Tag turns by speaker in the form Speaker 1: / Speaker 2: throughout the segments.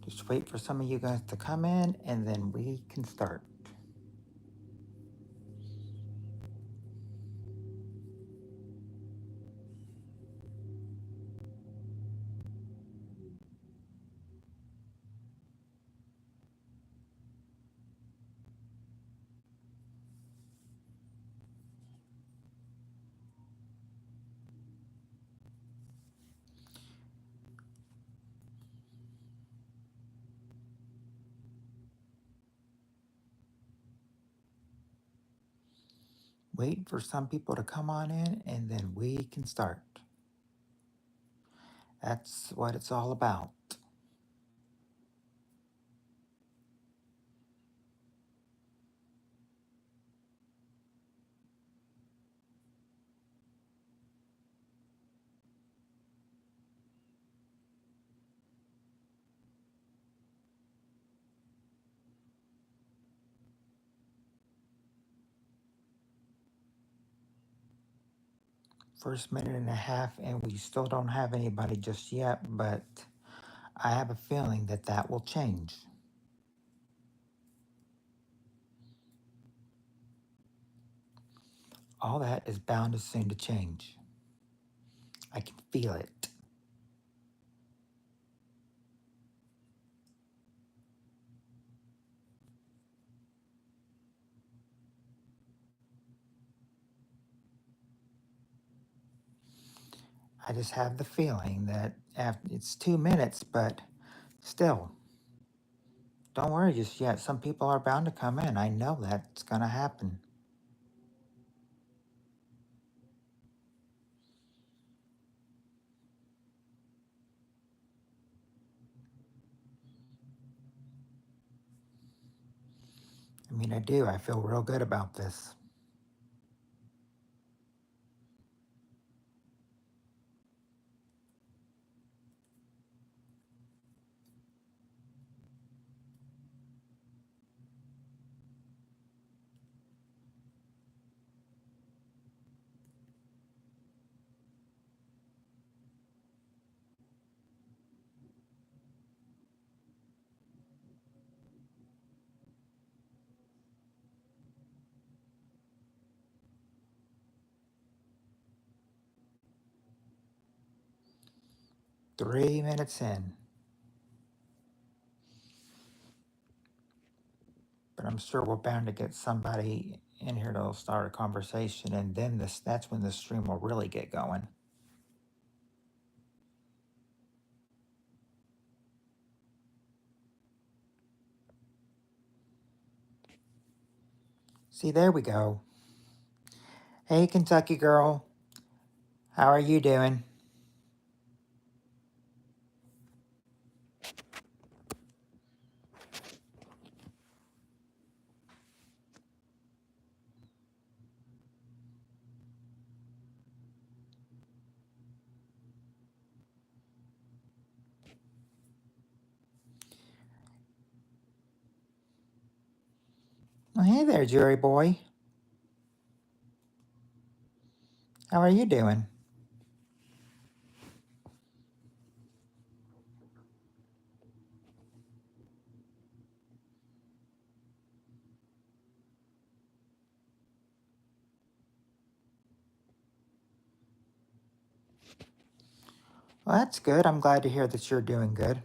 Speaker 1: Just wait for some of you guys to come in and then we can start. Wait for some people to come on in and then we can start. That's what it's all about. First minute and a half, and we still don't have anybody just yet, but I have a feeling that that will change. All that is bound to soon to change. I can feel it. I just have the feeling that after it's 2 minutes, but still, don't worry just yet. Some people are bound to come in. I know that's going to happen. I mean, I do. I feel real good about this. Three minutes in. But I'm sure we're bound to get somebody in here that'll start a conversation, and then that's when the stream will really get going. See, there we go. Hey, Kentucky girl. How are you doing? Well, hey there, Jerry boy. How are you doing? Well, that's good. I'm glad to hear that you're doing good.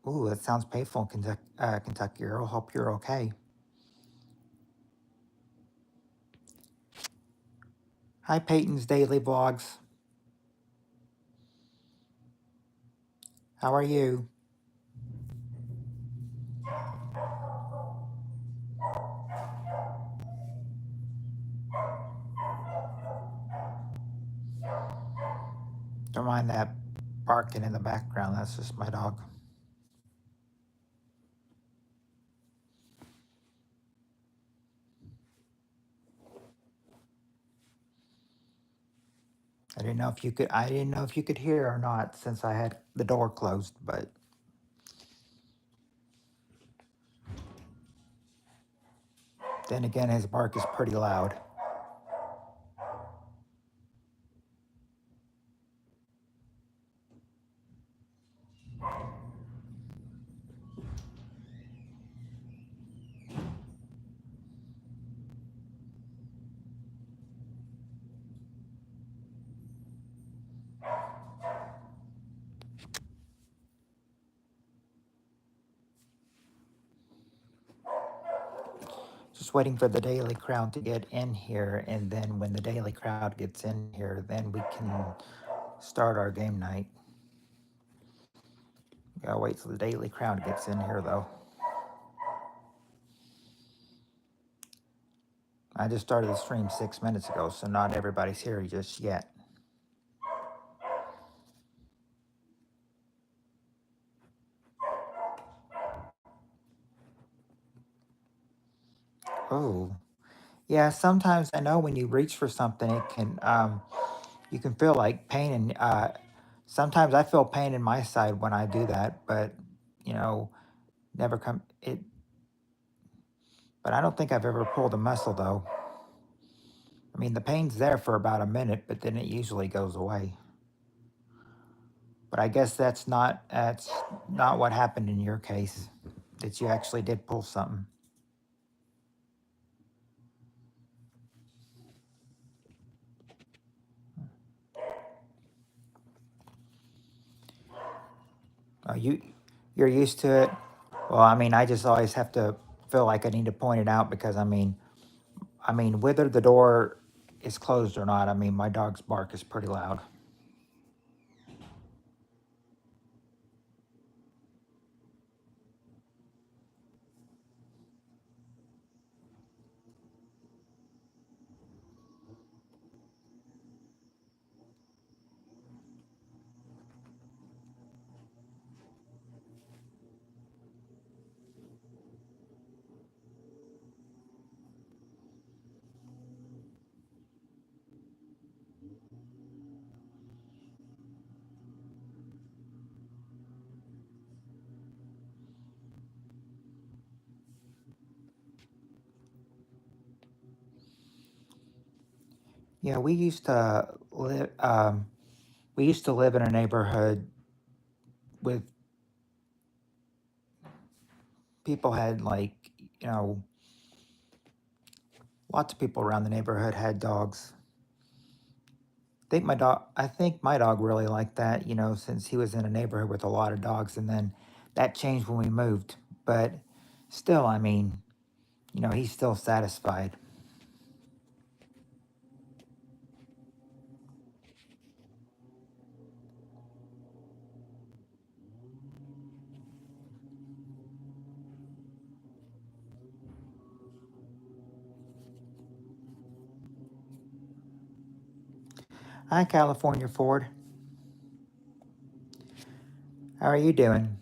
Speaker 1: Ooh, that sounds painful, Kentucky girl. Hope you're okay. Hi, Peyton's Daily Vlogs. How are you? Don't mind that barking in the background. That's just my dog. I didn't know if you could hear or not since I had the door closed, but then again, his bark is pretty loud. Just waiting for the daily crowd to get in here, and then when the daily crowd gets in here, then we can start our game night. Gotta wait till the daily crowd gets in here, though. I just started the stream 6 minutes ago, so not everybody's here just yet. Oh, yeah. Sometimes I know when you reach for something, it can you can feel like pain, and sometimes I feel pain in my side when I do that, but you know, never come it. But I don't think I've ever pulled a muscle though. I mean, the pain's there for about a minute, but then it usually goes away. But I guess that's not what happened in your case. That you actually did pull something. You're used to it. Well, I mean, I just always have to feel like I need to point it out because I mean, whether the door is closed or not, I mean, my dog's bark is pretty loud. Yeah, we used to live in a neighborhood with people had like you know lots of people around the neighborhood had dogs. I think my dog really liked that, since he was in a neighborhood with a lot of dogs, and then that changed when we moved. But still, I mean, he's still satisfied. Hi, California Ford. How are you doing?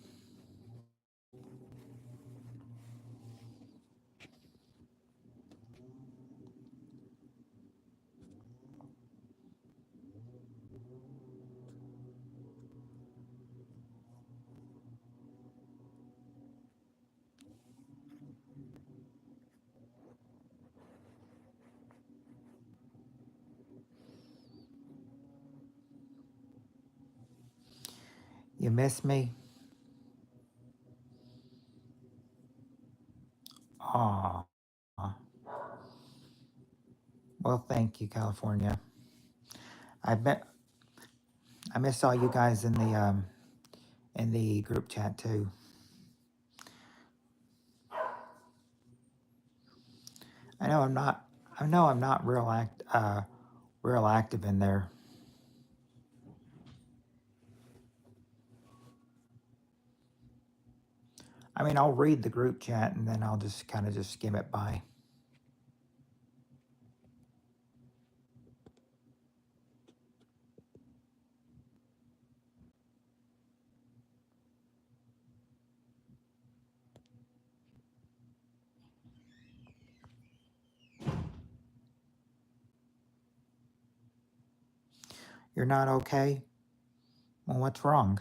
Speaker 1: You miss me? Aw. Well, thank you, California. I bet I miss all you guys in the group chat too. I know I'm not I know I'm not real active in there. I mean, I'll read the group chat and then I'll just kind of just skim it by. You're not okay? Well, what's wrong?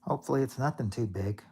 Speaker 1: Hopefully, it's nothing too big.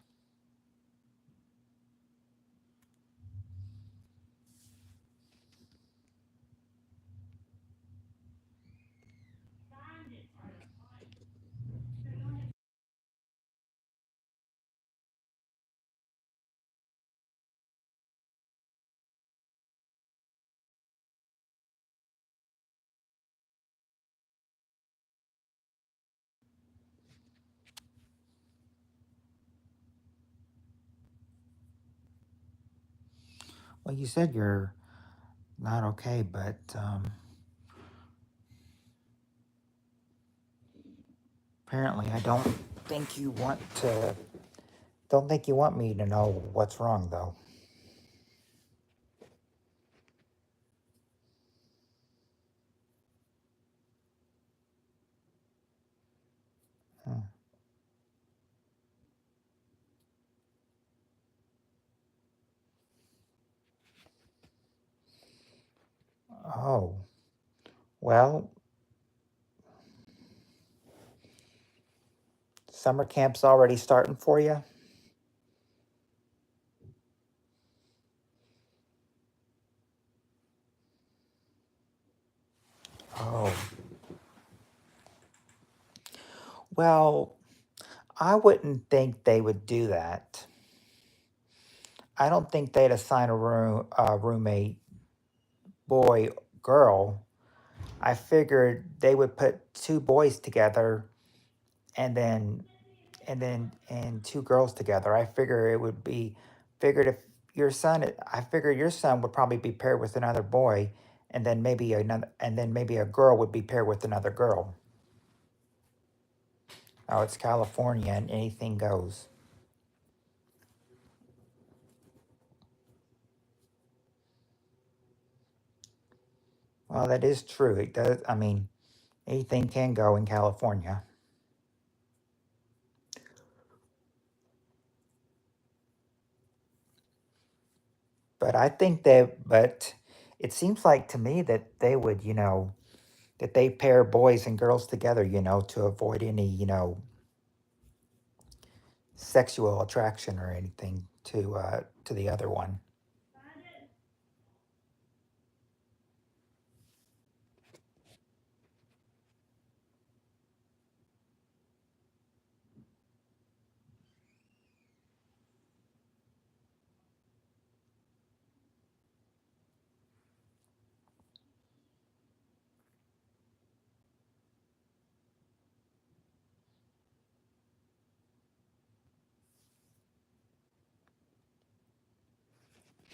Speaker 1: Well, you said you're not okay, but apparently, I think you want to. Don't think you want me to know what's wrong, though. Hmm. Oh, well, summer camp's already starting for you. Oh, well, I wouldn't think they would do that. I don't think they'd assign a roommate, boy, girl. I figured they would put two boys together and then two girls together. I figure it would be figured if I figure your son would probably be paired with another boy, and then maybe a girl would be paired with another girl. Oh, it's California and anything goes. Well, that is true. It does. I mean, anything can go in California. But it seems like to me that they would, that they pair boys and girls together, to avoid any, sexual attraction or anything to the other one.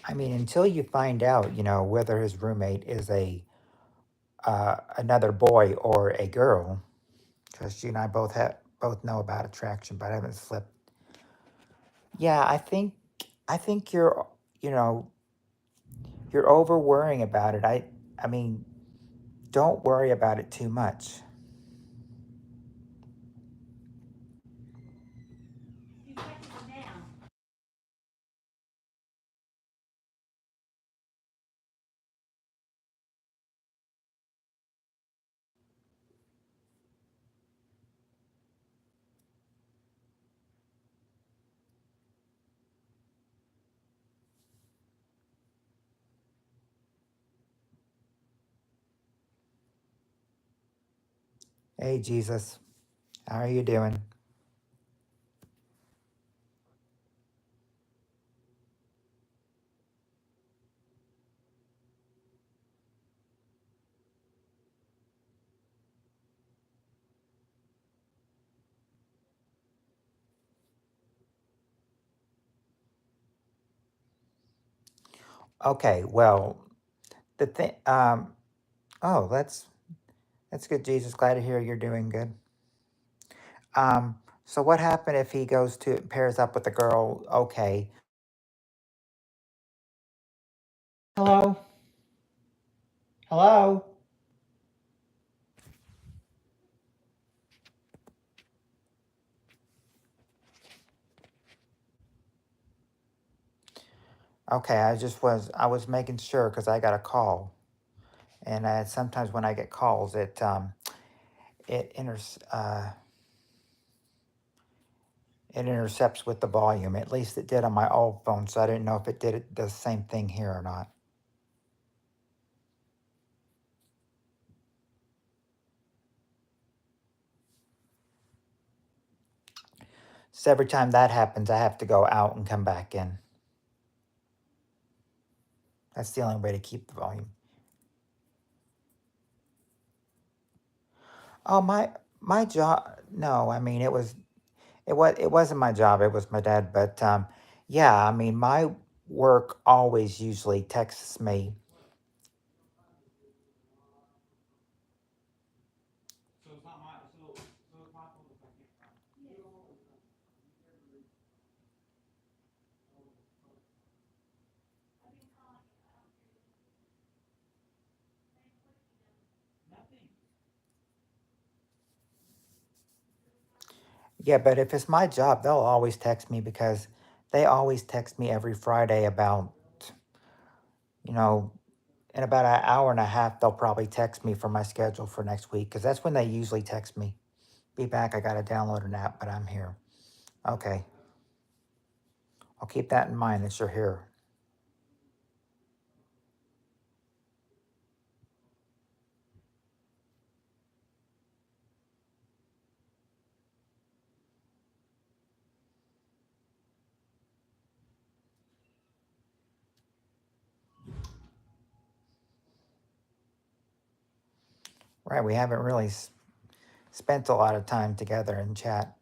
Speaker 1: I mean, until you find out, whether his roommate is a another boy or a girl, because you and I both know about attraction, but I haven't slipped. Yeah, I think you know you're over worrying about it. I mean, don't worry about it too much. Hey, Jesus, how are you doing? Okay, well, the thing, oh, that's good, Jesus. Glad to hear you're doing good. So what happened if he goes to pairs up with a girl? Okay. Hello? Hello? Okay, I was making sure because I got a call, and sometimes when I get calls, it it intercepts with the volume. At least it did on my old phone, so I didn't know if it did the same thing here or not. So every time that happens, I have to go out and come back in. That's the only way to keep the volume. Oh, my job. No, I mean it wasn't my job. It was my dad. But yeah, I mean my work always usually texts me. Yeah, but if it's my job, they'll always text me because they always text me every Friday about, you know, in about an hour and a half, they'll probably text me for my schedule for next week because that's when they usually text me. Be back. I got to download an app, but I'm here. Okay. I'll keep that in mind that you're here. Right. We haven't really spent a lot of time together in chat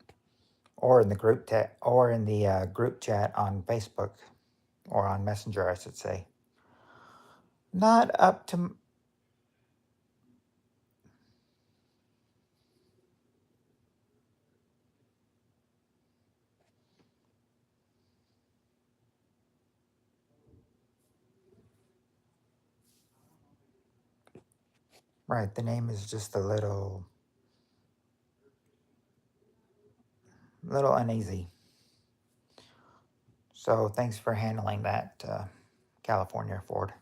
Speaker 1: or in the group chat on Facebook or on Messenger, I should say. Not up to right. The name is just a little uneasy. So thanks for handling that, California Ford.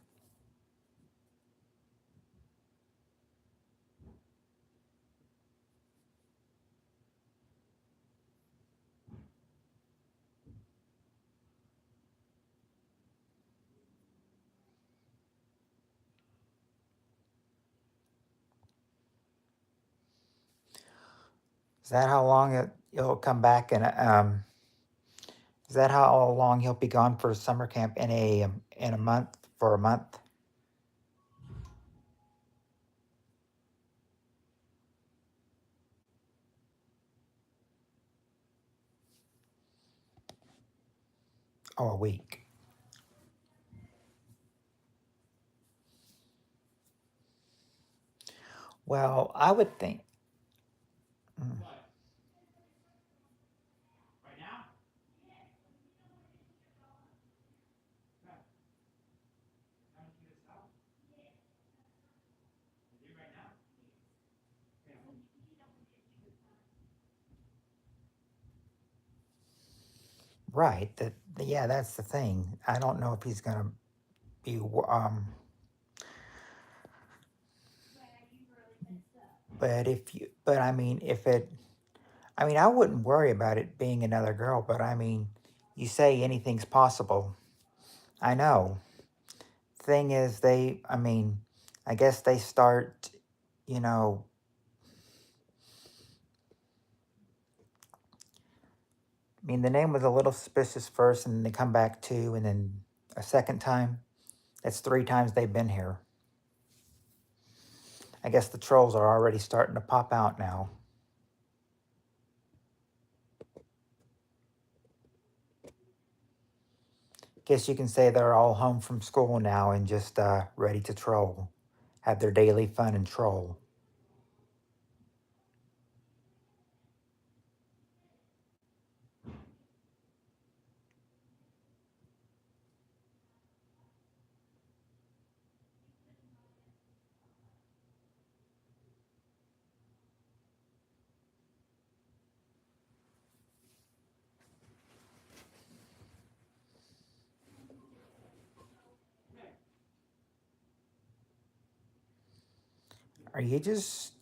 Speaker 1: Is that how long it'll come back? And is that how long he'll be gone for summer camp in a month for a month? Oh, a week. Well, I would think. mm, Right. Yeah, that's the thing. I don't know if he's gonna be. But I mean, I mean, I wouldn't worry about it being another girl. But I mean, you say anything's possible. I know. Thing is, I mean, I guess they start, you know, I mean, the name was a little suspicious first, and then they come back two, and then a second time. That's three times they've been here. I guess the trolls are already starting to pop out now. Guess you can say they're all home from school now and just ready to troll, have their daily fun and troll. Are you just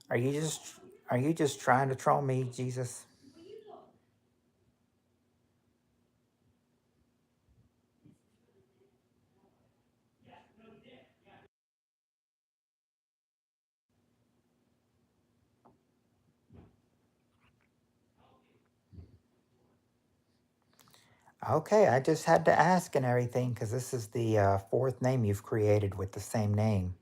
Speaker 1: are you just are you just trying to troll me, Jesus? Okay, I just had to ask and everything because this is the fourth name you've created with the same name.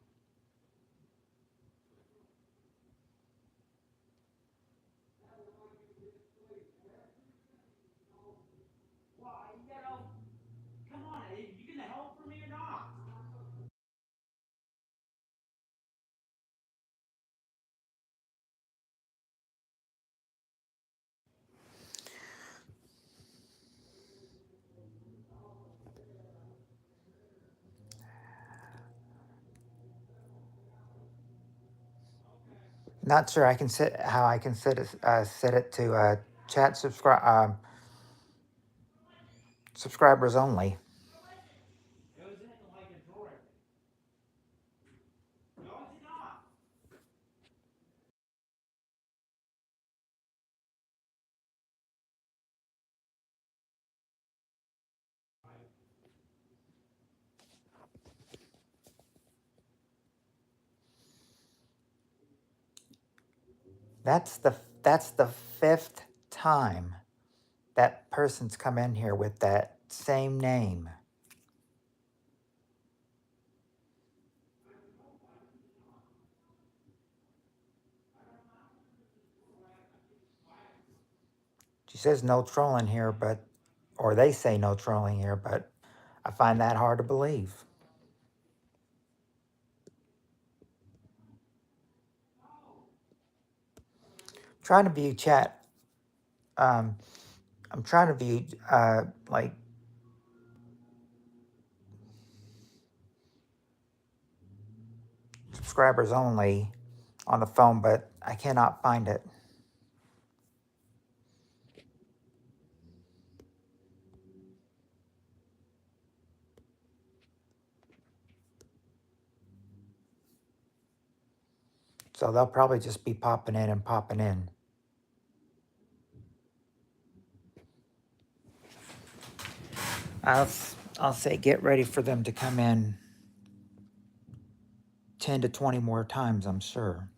Speaker 1: Not sure I can set how I can set it to chat subscribers only. That's the that's the fifth time that person's come in here with that same name. She says no trolling here, but or they say no trolling here, but I find that hard to believe. Trying to view chat. Um, I'm trying to view like subscribers only on the phone, but I cannot find it. So they'll probably just be popping in and popping in. I'll I'll say get ready for them to come in 10 to 20 more times, I'm sure.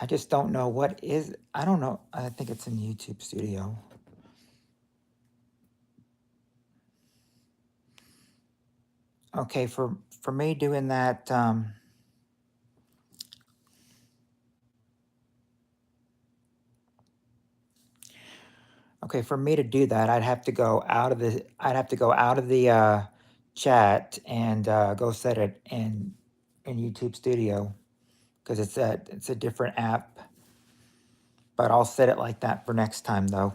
Speaker 1: I just don't know what is I don't know. I think it's in YouTube Studio. Okay, for me doing that okay, for me to do that, I'd have to go out of the chat and go set it in YouTube Studio because it's a different app. But I'll set it like that for next time though.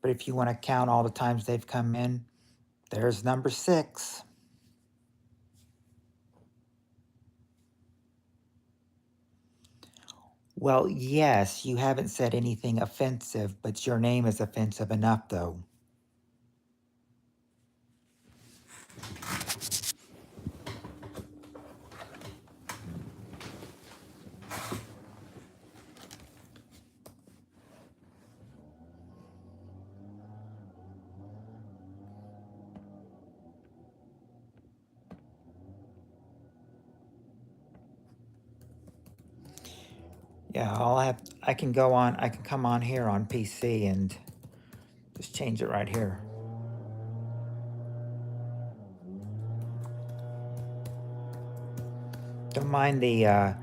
Speaker 1: But if you want to count all the times they've come in, there's number 6. Well, yes, you haven't said anything offensive, but your name is offensive enough though. Yeah, I can go on, I can come on here on PC and just change it right here. Don't mind the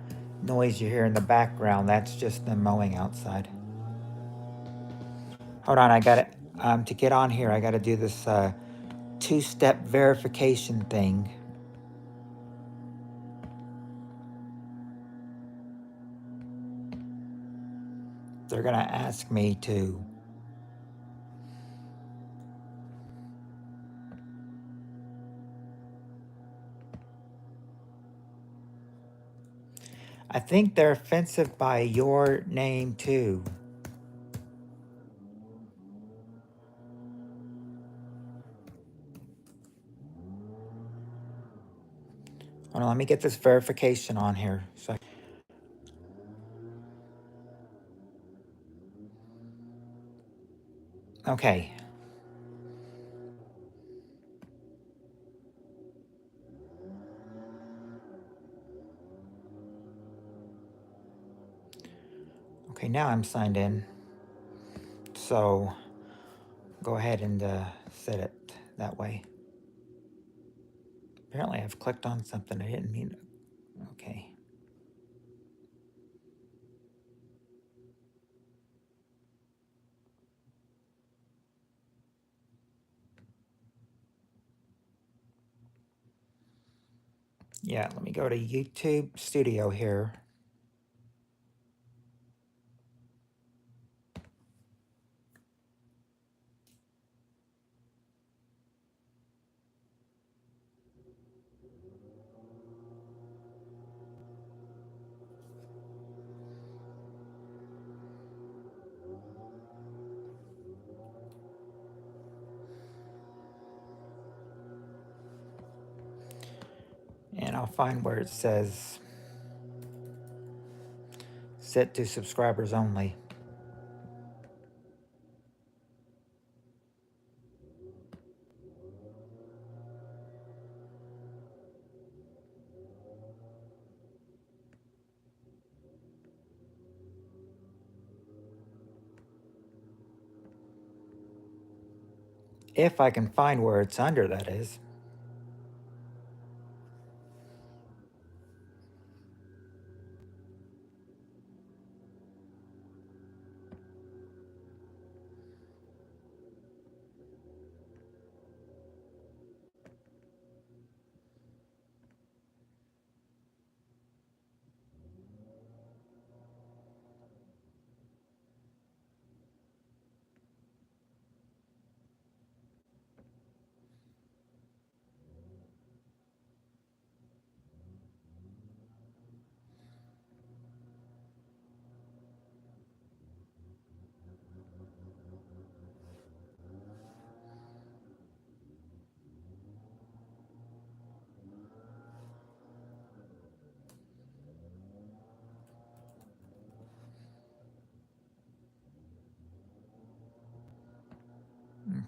Speaker 1: noise you hear in the background, that's just them mowing outside. Hold on, I got it. To get on here, I got to do this two-step verification thing. They're gonna ask me to. I think they're offensive by your name too. Hold on, let me get this verification on here. Okay. Okay, now I'm signed in. So go ahead and set it that way. Apparently I've clicked on something I didn't mean. Okay. Yeah, let me go to YouTube Studio here. And I'll find where it says set to subscribers only. If I can find where it's under, that is.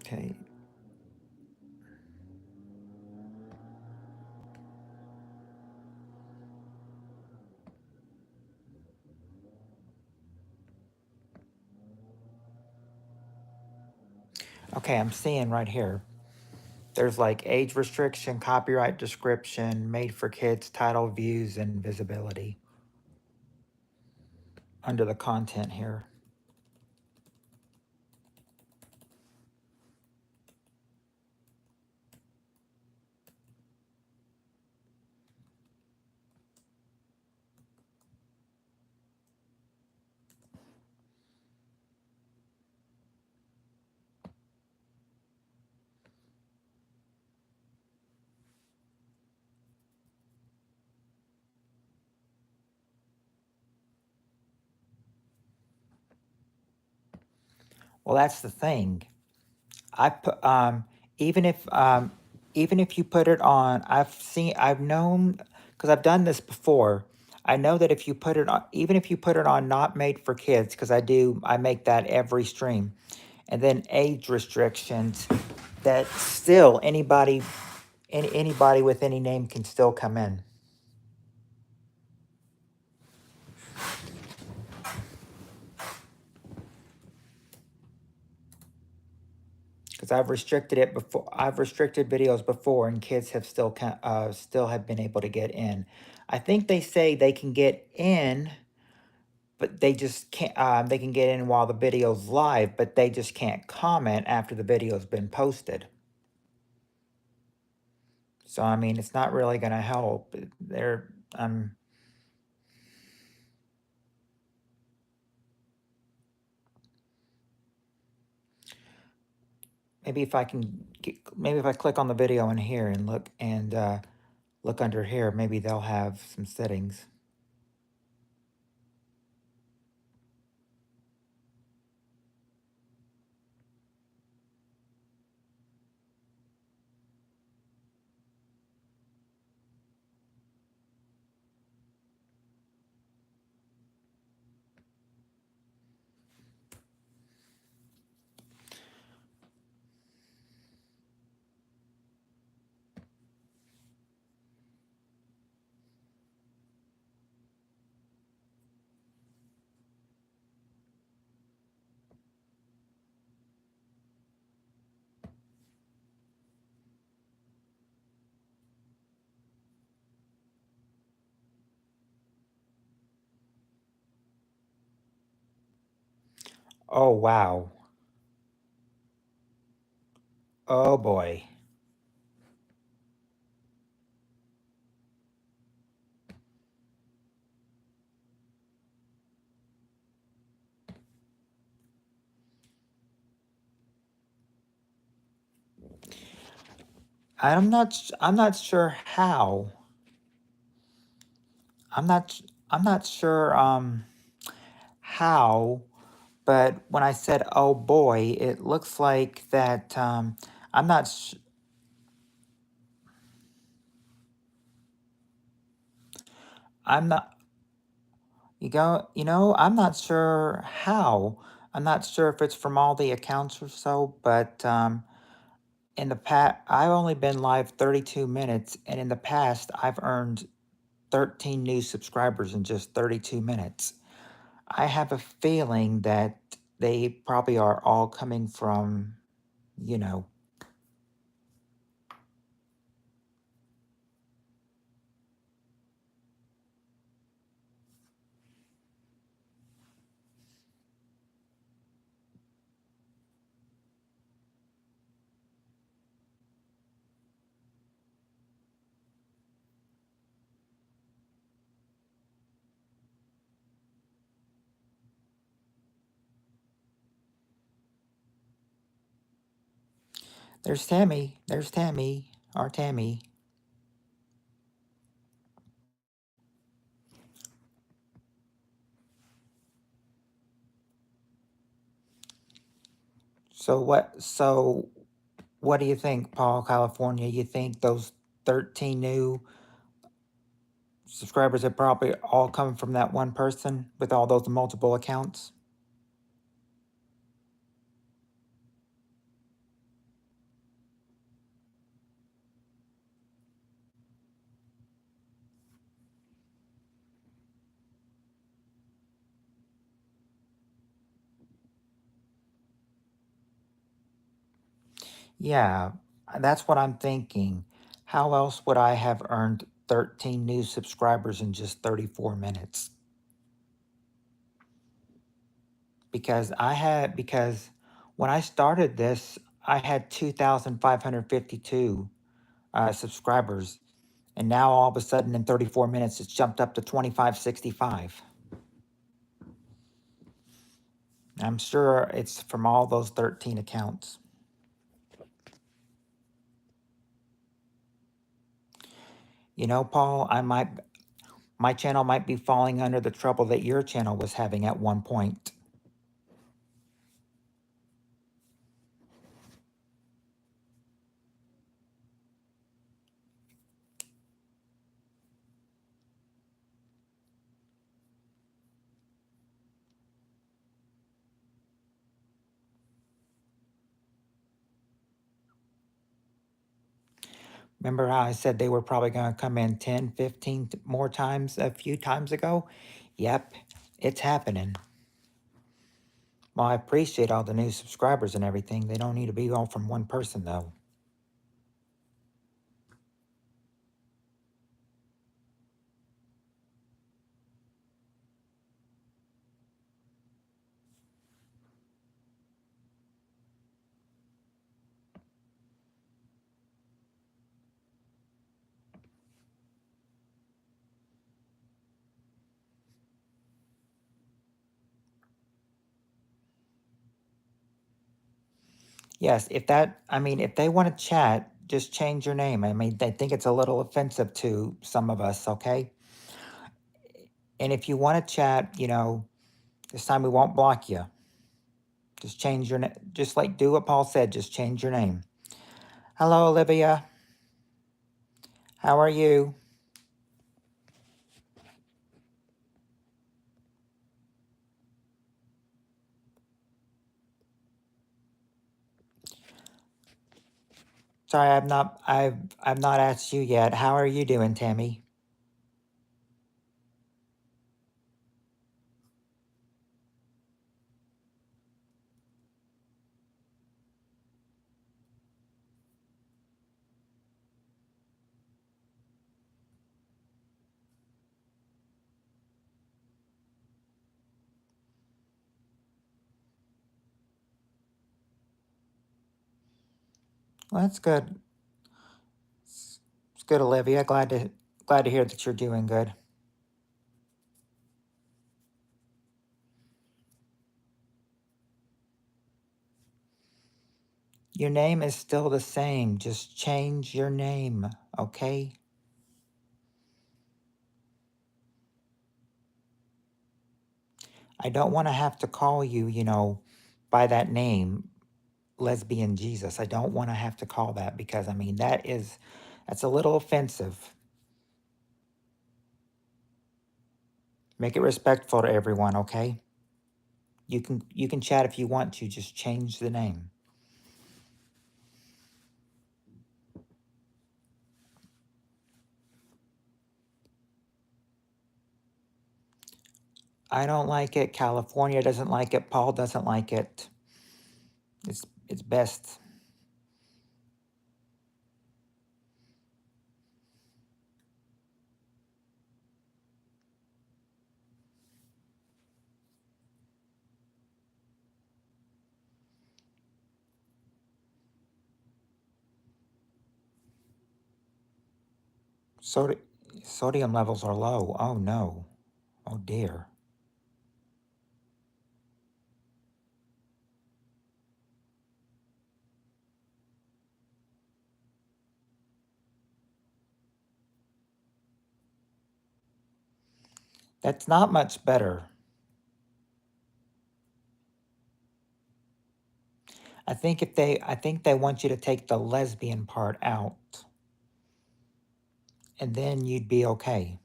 Speaker 1: Okay. Okay, I'm seeing right here. There's like age restriction, copyright description, made for kids, title, views, and visibility under the content here. Well, that's the thing. I put even if you put it on, I've known because I've done this before. I know that if you put it on, even if you put it on not made for kids, because I make that every stream, and then age restrictions, that still anybody with any name can still come in. Because because I've restricted it before. I've restricted videos before, and kids have still have been able to get in. I think they say they can get in, but they just can't. They can get in while the video's live, but they just can't comment after the video's been posted. So I mean, it's not really going to help. They're maybe if I can maybe if I click on the video in here and look under here, maybe they'll have some settings. Oh wow. Oh boy. I'm not sure how. I'm not sure how, but when I said oh boy, it looks like that I'm not I'm not I'm not sure how. I'm not sure if it's from all the accounts or so, but in the past I've only been live 32 minutes, and in the past I've earned 13 new subscribers in just 32 minutes. I have a feeling that they probably are all coming from, you know, there's Tammy. There's Tammy. Our Tammy. So what do you think, Paul, California? You think those 13 new subscribers have probably all come from that one person with all those multiple accounts? Yeah, that's what I'm thinking. How else would I have earned 13 new subscribers in just 34 minutes? Because when I started this, I had 2,552 subscribers, and now all of a sudden in 34 minutes it's jumped up to 2,565. I'm sure it's from all those 13 accounts. You know, Paul, my channel might be falling under the trouble that your channel was having at one point. Remember how I said they were probably going to come in 10, 15 more times a few times ago? Yep, it's happening. Well, I appreciate all the new subscribers and everything. They don't need to be all from one person, though. Yes, if they want to chat, just change your name. I mean, they think it's a little offensive to some of us, okay? And if you want to chat, this time we won't block you. Just change your name. Just like do what Paul said, just change your name. Hello, Olivia. How are you? Sorry, I've not asked you yet. How are you doing, Tammy? Well, that's good. It's good, Olivia. Glad to hear that you're doing good. Your name is still the same. Just change your name, okay? I don't want to have to call you, by that name, lesbian Jesus. I don't want to have to call that because I mean that's a little offensive. Make it respectful to everyone, okay? You can chat if you want to, just change the name. I don't like it. California doesn't like it. Paul doesn't like it. It's best. Sodi- Sodium levels are low. Oh no. Oh dear. That's not much better. I think they want you to take the lesbian part out and then you'd be okay.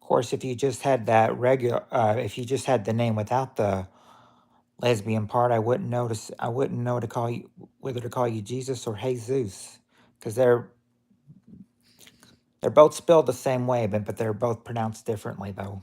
Speaker 1: Of course, if you just had that regular if you just had the name without the lesbian part, I wouldn't know to call you whether to call you Jesus or Jesus because they're both spelled the same way, but they're both pronounced differently though.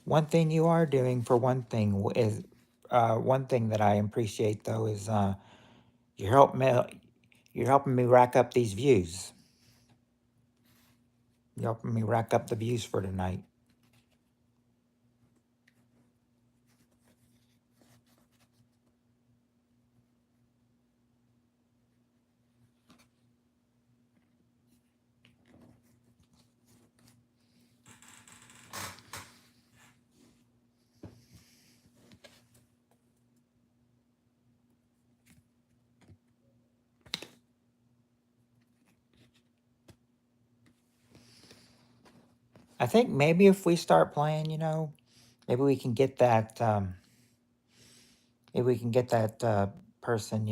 Speaker 1: One thing you are doing for one thing is one thing that I appreciate though is you're helping me you're helping me rack up these views. You're helping me rack up the views for tonight. I think maybe if we start playing, maybe we can get that. Maybe we can get that person,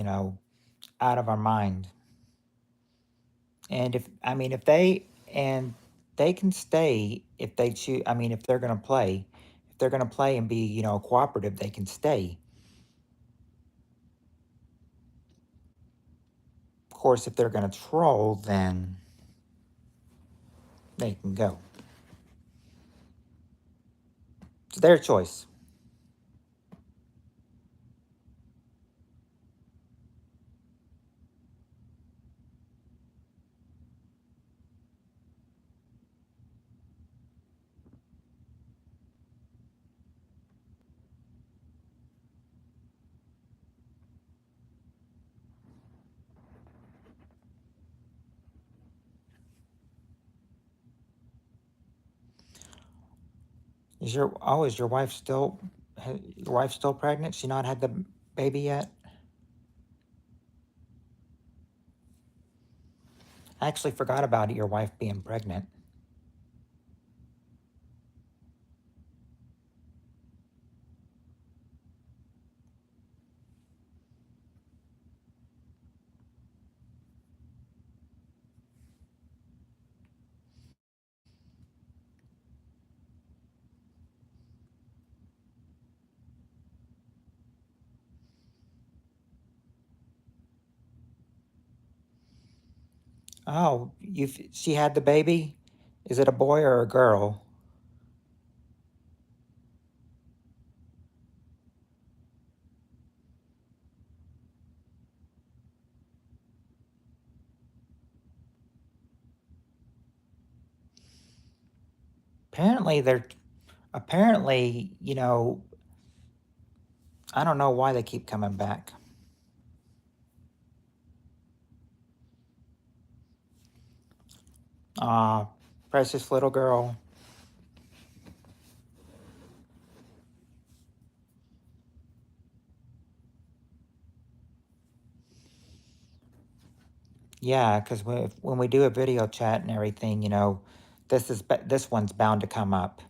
Speaker 1: out of our mind. And if they can stay if they choose. I mean, if they're gonna play, and be, cooperative, they can stay. Of course, if they're gonna troll, then they can go. It's their choice. Is your wife still pregnant? She not had the baby yet? I actually forgot about it, your wife being pregnant. Oh, she had the baby? Is it a boy or a girl? Apparently they're apparently, I don't know why they keep coming back. Ah, precious little girl. Yeah, because when we do a video chat and everything, this one's bound to come up,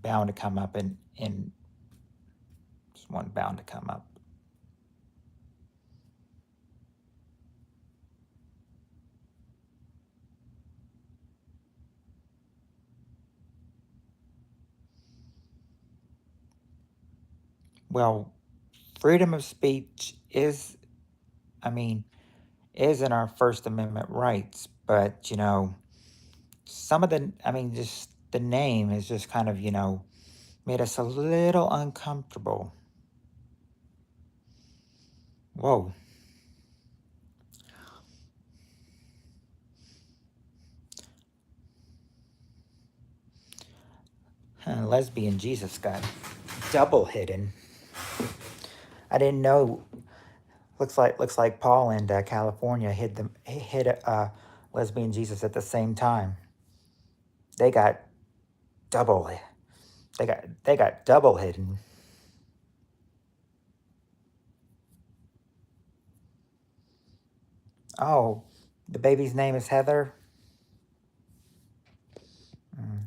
Speaker 1: and this one bound to come up. Well, freedom of speech I mean, is in our First Amendment rights, but some of just the name is just kind of made us a little uncomfortable. Whoa. Lesbian Jesus got double hidden. I didn't know. Looks like Paul and California hit lesbian Jesus at the same time. They got double. They got double hidden. Oh, the baby's name is Heather. Mm.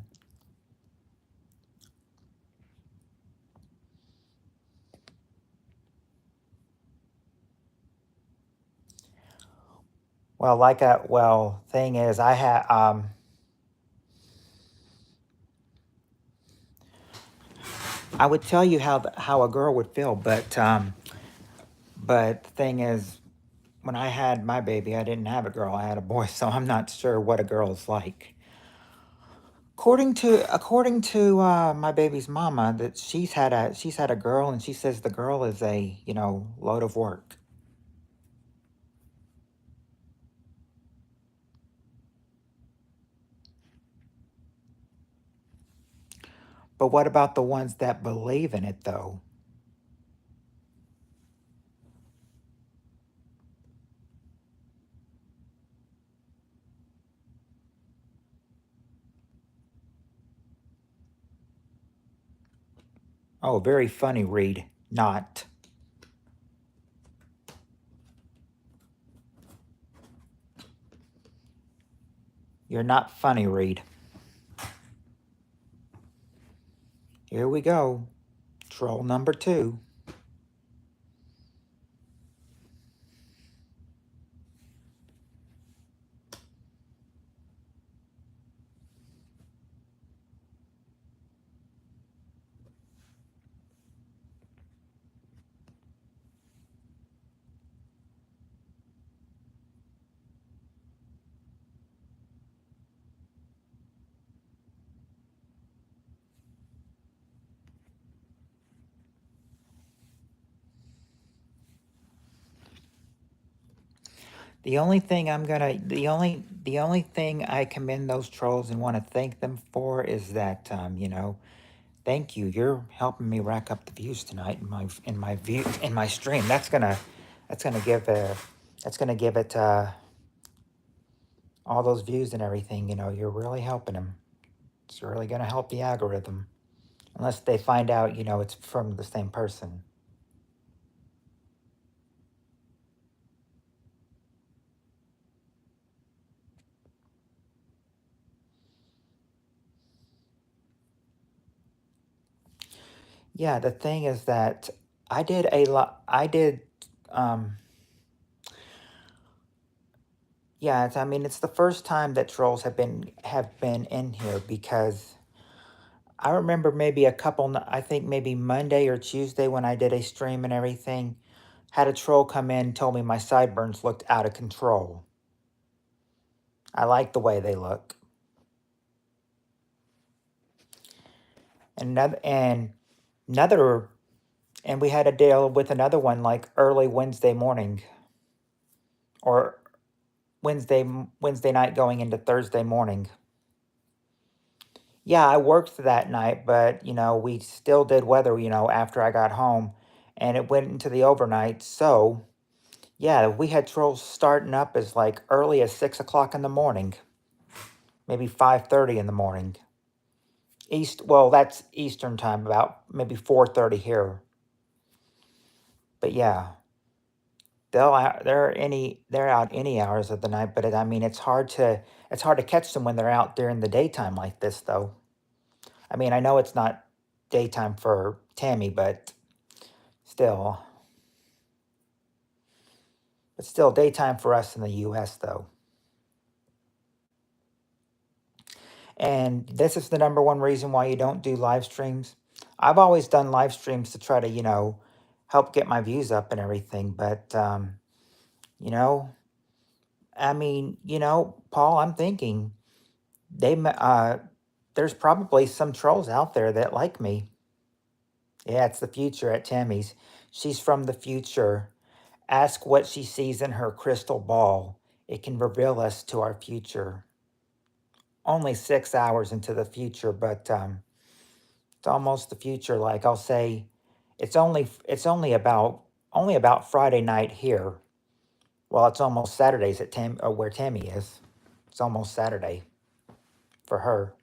Speaker 1: Well, thing is, I would tell you how a girl would feel, but the thing is, when I had my baby, I didn't have a girl. I had a boy, so I'm not sure what a girl is like. According to my baby's mama, that she's had a girl, and she says the girl is a load of work. But what about the ones that believe in it, though? Oh, very funny, Reed. Not. You're not funny, Reed. Here we go. Troll number two. The only thing I commend those trolls and want to thank them for is that thank you. You're helping me rack up the views tonight in my stream. That's gonna give it all those views and everything. You're really helping them. It's really gonna help the algorithm, unless they find out it's from the same person. Yeah, the thing is that I did a lot. I did. Um, yeah, it's the first time that trolls have been in here because I remember maybe I think maybe Monday or Tuesday when I did a stream and everything, had a troll come in, told me my sideburns looked out of control. I like the way they look. And another, and we had to deal with another one like early Wednesday morning or Wednesday night going into Thursday morning. Yeah, I worked that night, but we still did weather, after I got home, and it went into the overnight. So yeah, we had trolls starting up as like early as 6 o'clock in the morning, maybe 5:30 in the morning. Well, that's Eastern time, about maybe 4:30 here. But yeah, they're out any hours of the night. But it's hard to catch them when they're out during the daytime like this, though. I know it's not daytime for Tammy, still, but still daytime for us in the U.S. though. And this is the number one reason why you don't do live streams. I've always done live streams to try to, help get my views up and everything. But, you know, Paul, I'm thinking there's probably some trolls out there that like me. Yeah, it's the future at Tammy's. She's from the future. Ask what she sees in her crystal ball. It can reveal us to our future. Only 6 hours into the future, but it's almost the future. Like I'll say, it's only about Friday night here. Well, it's almost Saturdays at where Tammy is. It's almost Saturday for her.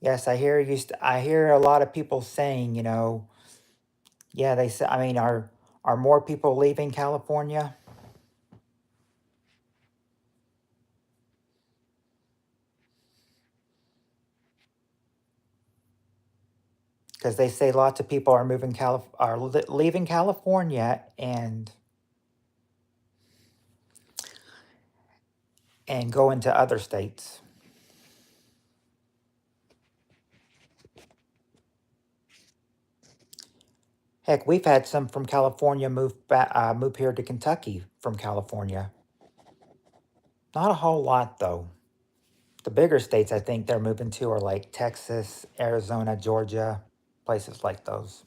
Speaker 1: Yes, I hear a lot of people saying, yeah, they say. Are more people leaving California? Because they say lots of people are leaving California and going to other states. Heck, we've had some from California move here to Kentucky from California. Not a whole lot though. The bigger states I think they're moving to are like Texas, Arizona, Georgia, places like those.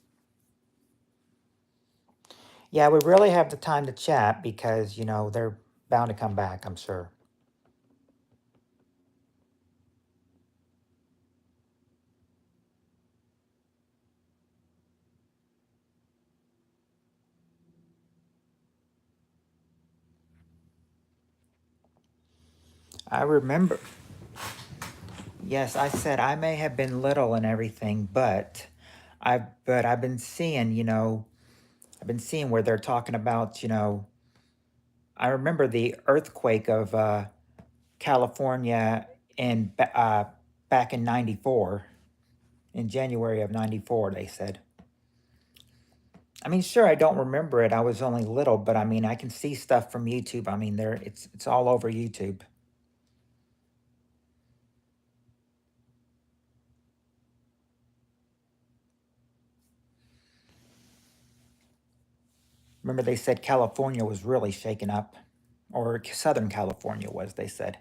Speaker 1: Yeah, we really have the time to chat because they're bound to come back, I'm sure. I remember. Yes, I said I may have been little and everything, but I've been seeing, I've been seeing where they're talking about, I remember the earthquake of California in back in '94, in January of '94. They said. I mean, sure, I don't remember it. I was only little, but I mean, I can see stuff from YouTube. I mean, it's all over YouTube. Remember, they said California was really shaken up, or Southern California was. They said.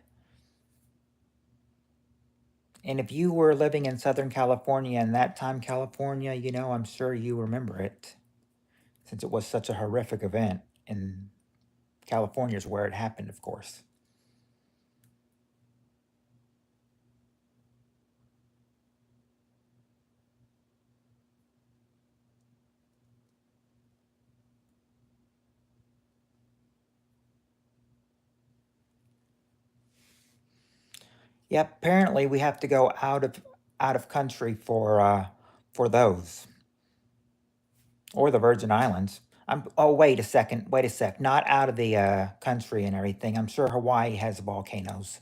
Speaker 1: And if you were living in Southern California in that time, California, I'm sure you remember it, since it was such a horrific event. And California's where it happened, of course. Yep. Apparently, we have to go out of country for those, or the Virgin Islands. Oh, wait a second. Wait a sec. Not out of the country and everything. I'm sure Hawaii has volcanoes.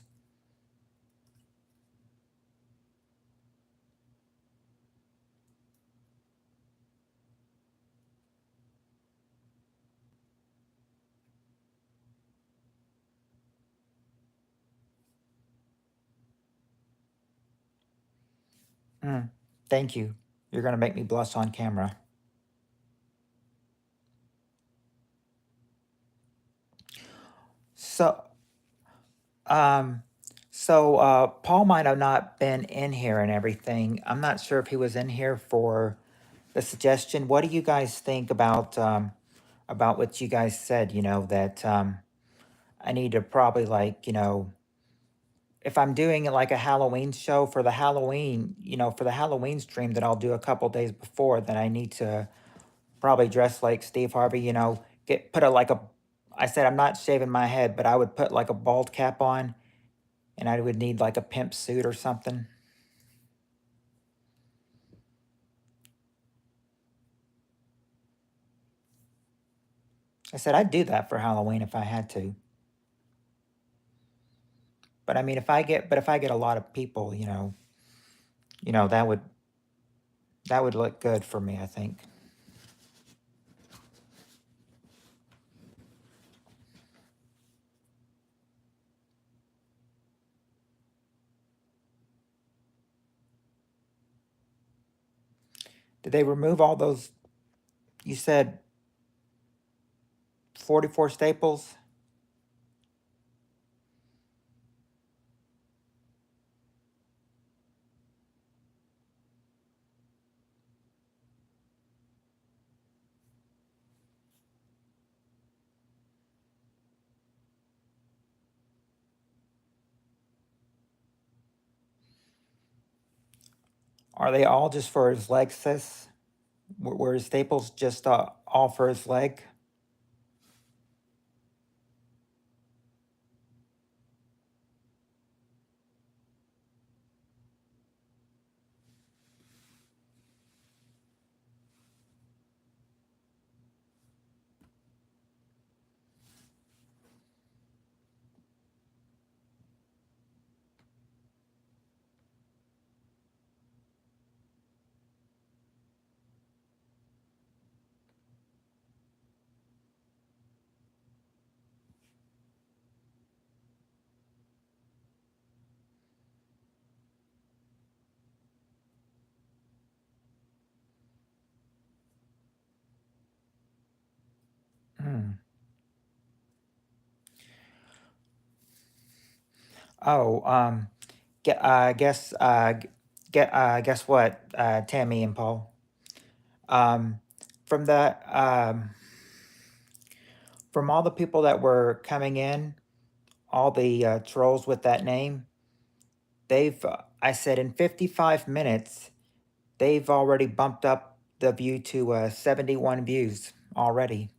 Speaker 1: Mm, thank you. You're gonna make me blush on camera. So, um, Paul might have not been in here and everything. I'm not sure if he was in here for the suggestion. What do you guys think about what you guys said? That I need to probably, like, if I'm doing like a Halloween show for the Halloween, for the Halloween stream that I'll do a couple days before, then I need to probably dress like Steve Harvey. Get put a like a. I said I'm not shaving my head, but I would put like a bald cap on, and I would need like a pimp suit or something. I said I'd do that for Halloween if I had to. But I mean, if I get a lot of people, that would look good for me, I think. Did they remove all those? You said 44 staples. Are they all just for his leg, sis? Were his staples just all for his leg? Hmm. Oh, guess guess what, Tammy and Paul. Um, from the from all the people that were coming in, all the trolls with that name, I said in 55 minutes, they've already bumped up the view to 71 views already.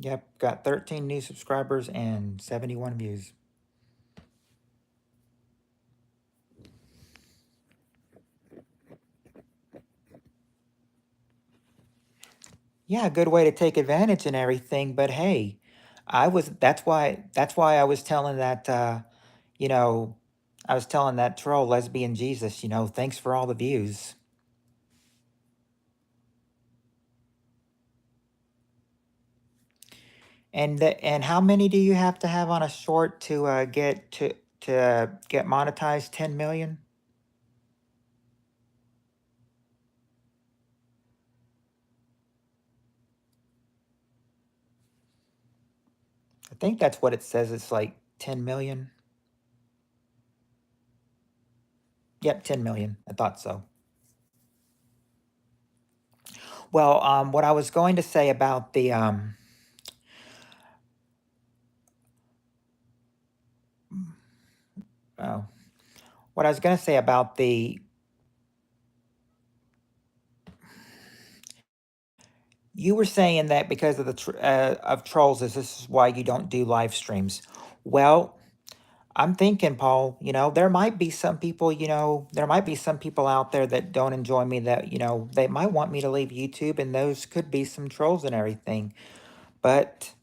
Speaker 1: Yep, got 13 new subscribers and 71 views. Yeah, a good way to take advantage and everything, but hey, that's why I was telling that you know, I was telling that troll lesbian Jesus, thanks for all the views. And how many do you have to have on a short to get monetized 10 million? I think that's what it says. It's like 10 million. Yep, 10 million. I thought so. Well, what I was going to say about the oh, what I was going to say about the you were saying that because of the of trolls, this is why you don't do live streams. Well, I'm thinking, Paul, there might be some people, there might be some people out there that don't enjoy me that, they might want me to leave YouTube, and those could be some trolls and everything. But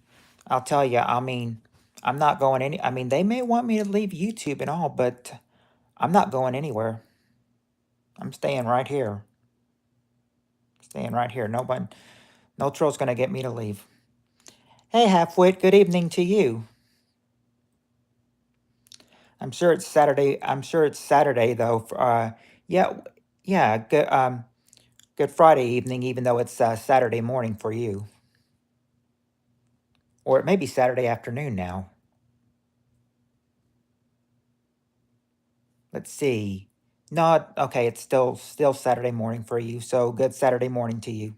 Speaker 1: I'll tell you, I mean, I'm not going any, I mean, they may want me to leave YouTube and all, but I'm not going anywhere. I'm staying right here. Staying right here. No troll's going to get me to leave. Hey, Halfwit, good evening to you. I'm sure it's Saturday. I'm sure it's Saturday though. Yeah, yeah. Good Friday evening, even though it's Saturday morning for you, or it may be Saturday afternoon now. Let's see. No, okay, it's still Saturday morning for you. So good Saturday morning to you.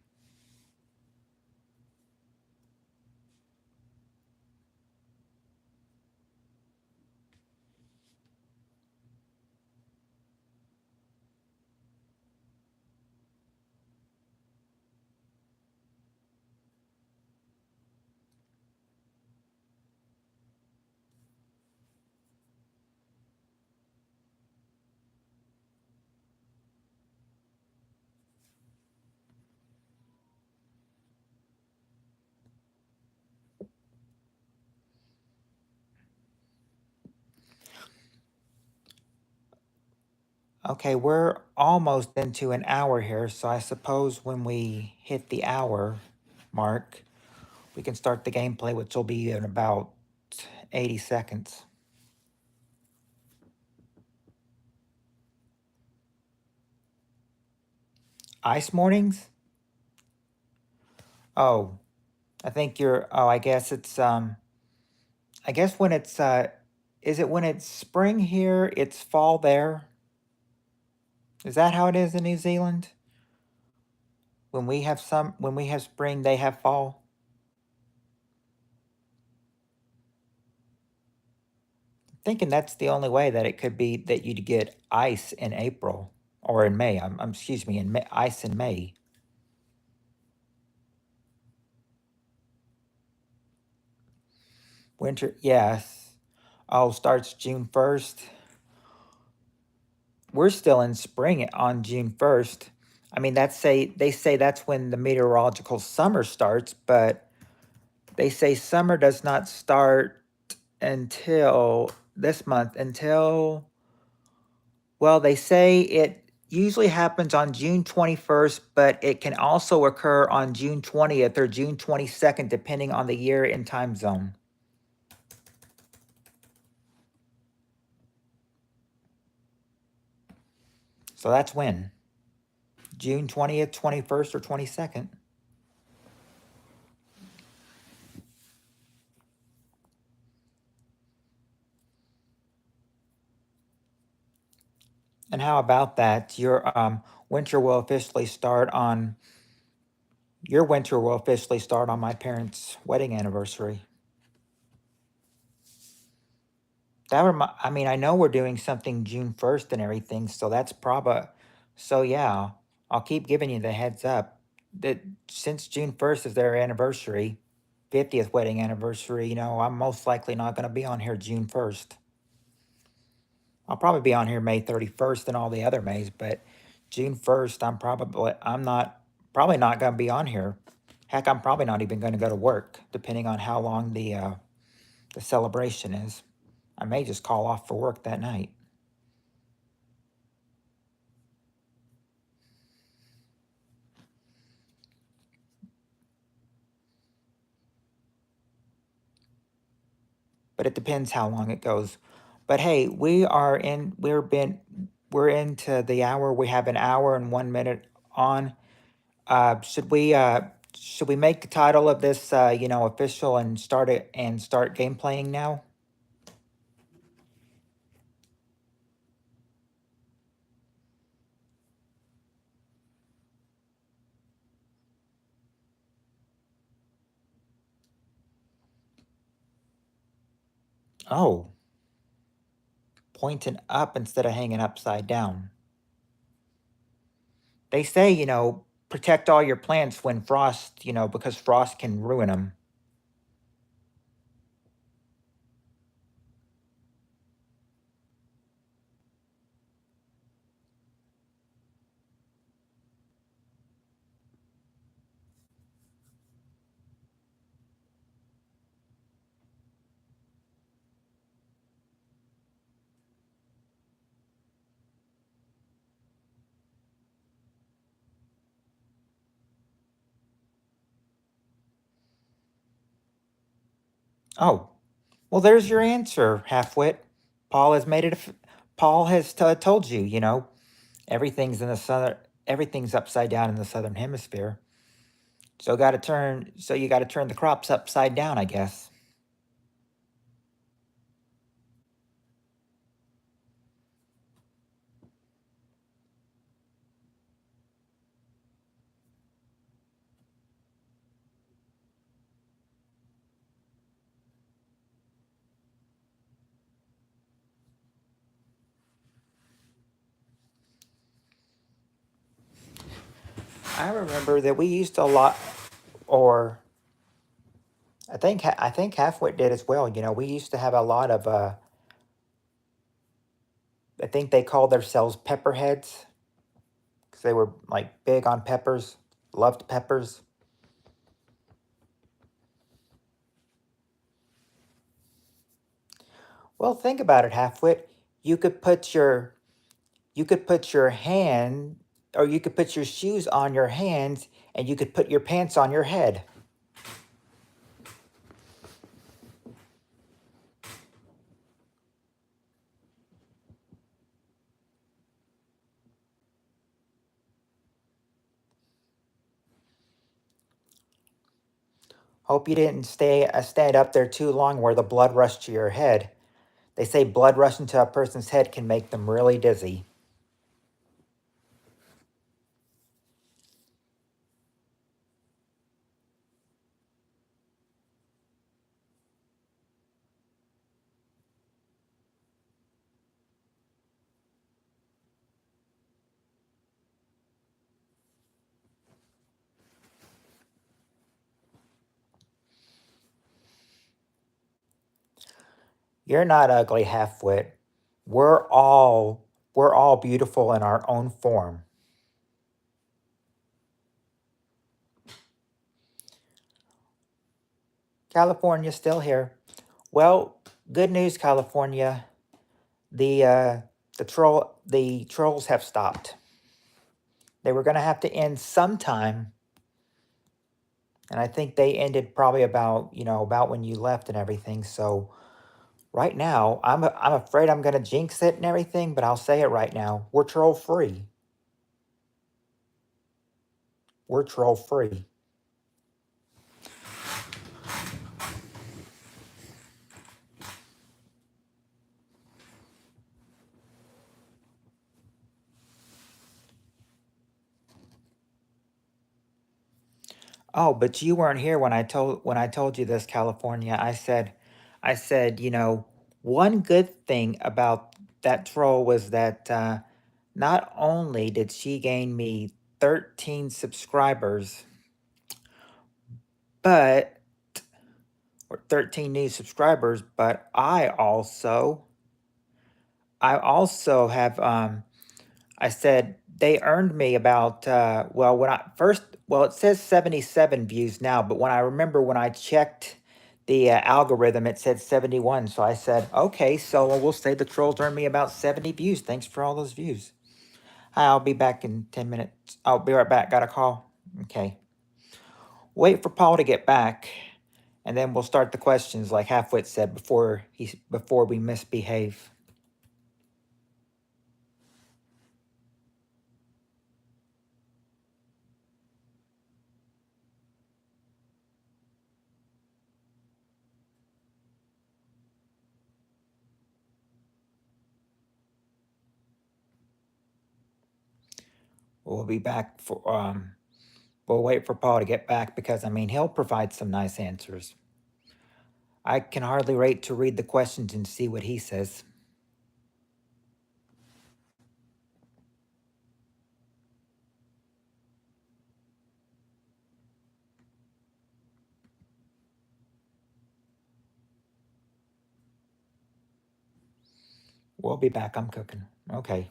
Speaker 1: Okay, we're almost into an hour here, so I suppose when we hit the hour mark, we can start the gameplay, which will be in about 80 seconds. Ice mornings? Oh, I think you're. Oh, I guess it's. I guess when it's. Is it when it's spring here? It's fall there. Is that how it is in New Zealand? When we have spring, they have fall. Thinking that's the only way that it could be that you'd get ice in April or in May. Excuse me, in May, ice in May. Winter, yes. Oh, starts June 1st. We're still in spring on June 1st. I mean, they say that's when the meteorological summer starts, but they say summer does not start until this month, until, well, they say it usually happens on June 21st, but it can also occur on June 20th or June 22nd, depending on the year and time zone. So that's when? June 20th, 21st, or 22nd. And how about that? Winter will officially start on your winter will officially start on my parents' wedding anniversary. I mean, I know we're doing something June 1st and everything, so that's probably, so yeah, I'll keep giving you the heads up that since June 1st is their anniversary, 50th wedding anniversary, I'm most likely not going to be on here June 1st. I'll probably be on here May 31st and all the other Mays, but June 1st, I'm not, probably not going to be on here. Heck, I'm probably not even going to go to work, depending on how long the celebration is. I may just call off for work that night. But it depends how long it goes. But hey, we're into the hour. We have an hour and 1 minute on. Uh, should we uh, should we make the title of this official and start game playing now? Oh, pointing up instead of hanging upside down. They say, protect all your plants when frost, because frost can ruin them. Oh, well, there's your answer, halfwit. Paul has made it. Paul has told you, everything's in the southern, everything's upside down in the southern hemisphere. So you got to turn the crops upside down, I guess. I remember that we used to a lot, or I think halfwit did as well. We used to have a lot of. I think they called themselves pepperheads because they were like big on peppers, loved peppers. Well, think about it, halfwit. You could put your you could put your hand, or you could put your shoes on your hands, and you could put your pants on your head. Hope you didn't stand up there too long where the blood rushed to your head. They say blood rushing to a person's head can make them really dizzy. You're not ugly, halfwit. We're all beautiful in our own form. California's still here. Well, good news, California. The the trolls have stopped. They were going to have to end sometime, and I think they ended probably about when you left and everything. So right now, I'm afraid I'm going to jinx it and everything, but I'll say it right now. We're troll free. We're troll free. Oh, but you weren't here when I told you this, California. I said, one good thing about that troll was that not only did she gain me 13 subscribers, but or 13 new subscribers, but I also have I said they earned me about well when I first well it says 77 views now, but when I remember when I checked the algorithm it said 71, so I said okay, so we'll say the trolls earned me about 70 views. Thanks for all those views. Hi, I'll be back in 10 minutes. I'll be right back. Got a call. Okay. Wait for Paul to get back, and then we'll start the questions like Halfwit said before we misbehave. We'll be back for we'll wait for Paul to get back because I mean he'll provide some nice answers. I can hardly wait to read the questions and see what he says. We'll be back. I'm cooking. Okay.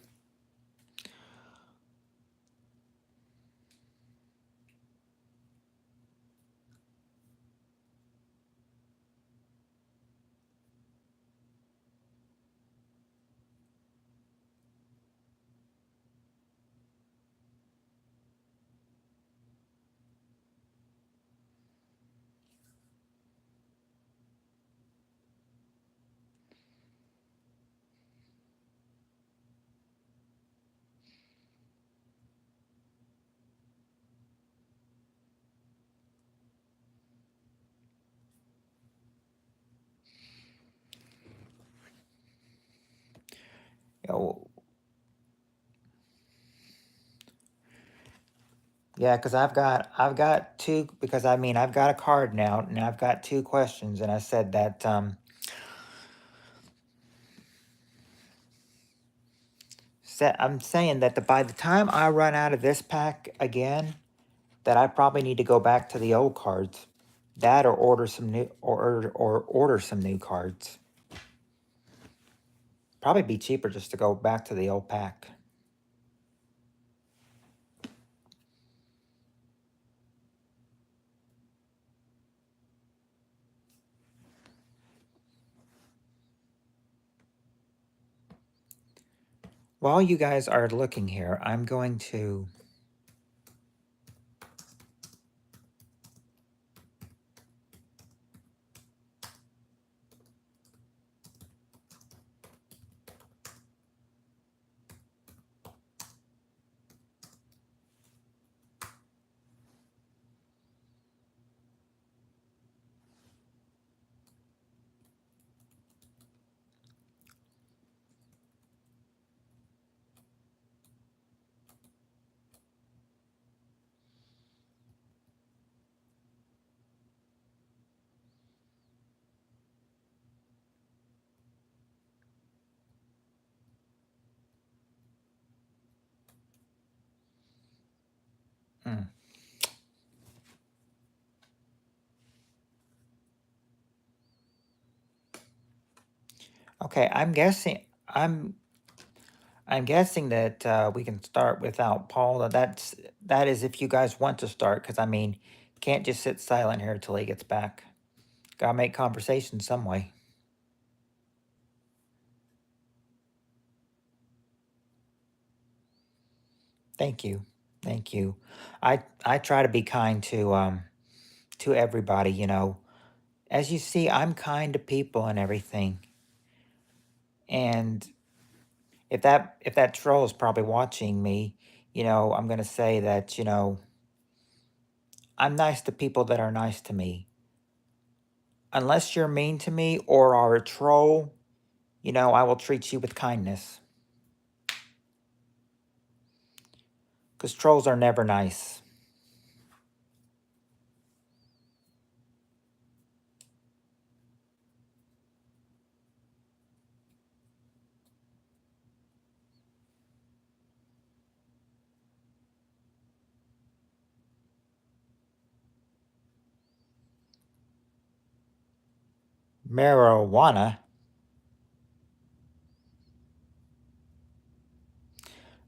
Speaker 1: Oh, yeah, because I've got two because I mean I've got a card now and I've got two questions and I said that I'm saying that by the time I run out of this pack again, that I probably need to go back to the old cards. That or order some new cards. Probably be cheaper just to go back to the old pack. While you guys are looking here, I'm going to hmm. Okay, I'm guessing that we can start without Paul. That is if you guys want to start, because I mean, can't just sit silent here till he gets back. Gotta make conversation some way. Thank you, thank you. I try to be kind to everybody. You know, as you see, I'm kind to people and everything. And if that troll is probably watching me, you know, I'm gonna say that, you know, I'm nice to people that are nice to me. Unless you're mean to me or are a troll, you know, I will treat you with kindness. Because trolls are never nice. Marijuana.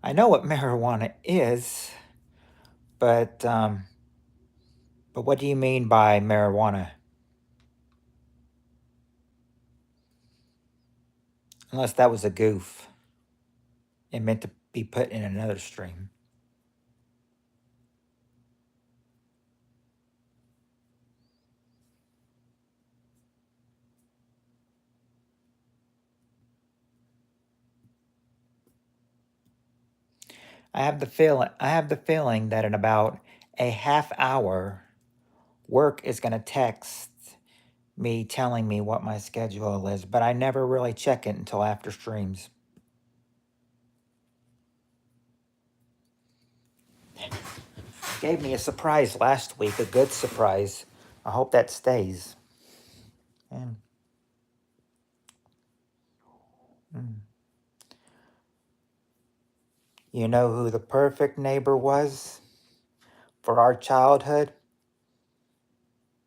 Speaker 1: I know what marijuana is, but um, but what do you mean by marijuana? Unless that was a goof. It meant to be put in another stream. I have the feeling that in about a half hour, work is going to text me telling me what my schedule is, but I never really check it until after streams. Gave me a surprise last week, a good surprise. I hope that stays. And, mm. You know who the perfect neighbor was for our childhood?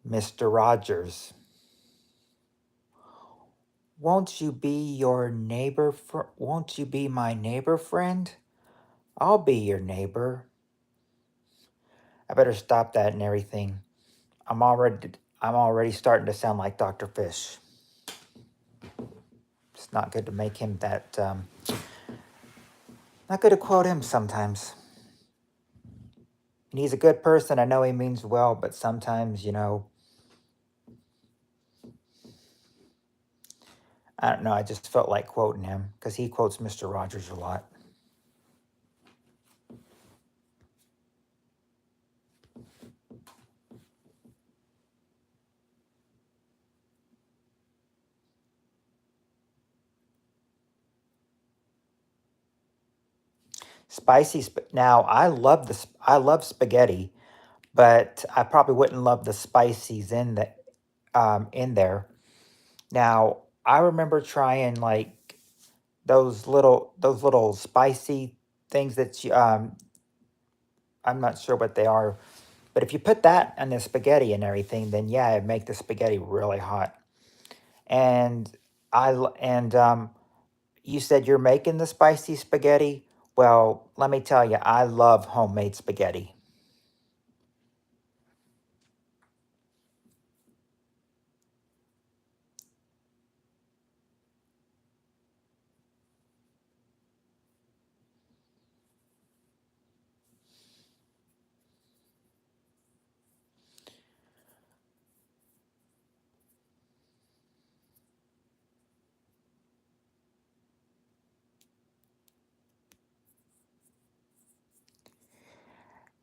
Speaker 1: Mr. Rogers. Won't you be your neighbor? Won't you be my neighbor friend? I'll be your neighbor. I better stop that and everything. I'm already I'm already starting to sound like Dr. Fish. It's not good to make him that. Not good to quote him sometimes. And he's a good person. I know he means well, but sometimes, I don't know. I just felt like quoting him because he quotes Mr. Rogers a lot. Now I love spaghetti, but I probably wouldn't love the spices in there. Now I remember trying like those little spicy things that I'm not sure what they are, but if you put that in the spaghetti and everything, then yeah, it'd make the spaghetti really hot. And you said you're making the spicy spaghetti. Well, let me tell you, I love homemade spaghetti.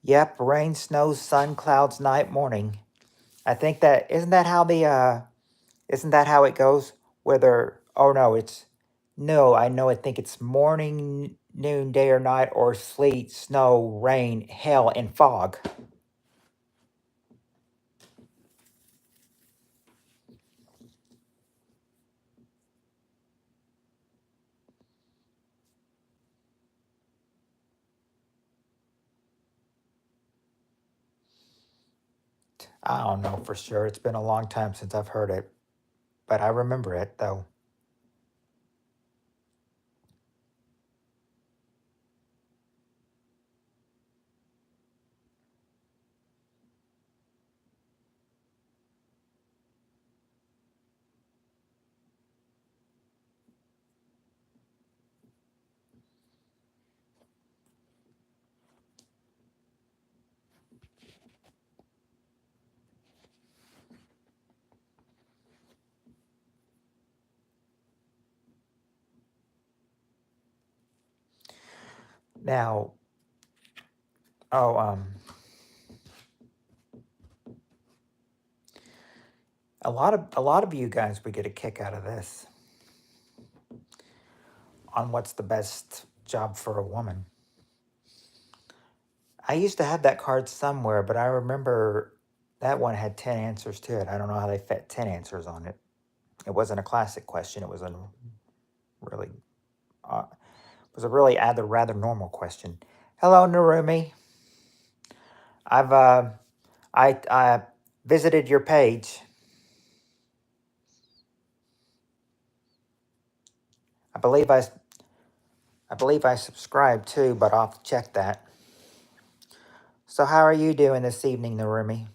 Speaker 1: Yep, rain, snow, sun, clouds, night, morning. I think that isn't that how it goes? Whether oh no, it's no, I know I think it's morning, noon, day or night, or sleet, snow, rain, hail, and fog. I don't know for sure. It's been a long time since I've heard it, but I remember it though. Now, oh a lot of you guys would get a kick out of this on what's the best job for a woman. I used to have that card somewhere, but I remember that one had 10 answers to it. I don't know how they fit 10 answers on it. It wasn't a classic question. Really uh, it was a really rather normal question. Hello, Narumi. I've I visited your page. I believe I subscribed too, but I'll have to check that. So how are you doing this evening, Narumi?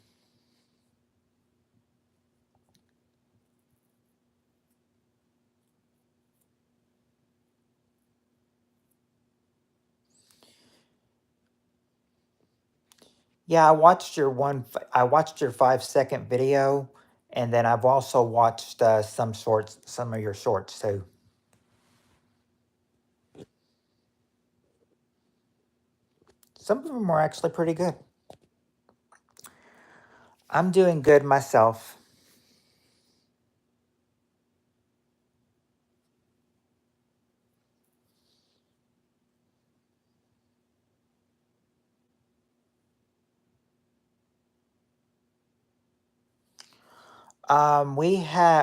Speaker 1: Yeah, I watched your 5 second video, and then I've also watched some of your shorts too. Some of them were actually pretty good. I'm doing good myself.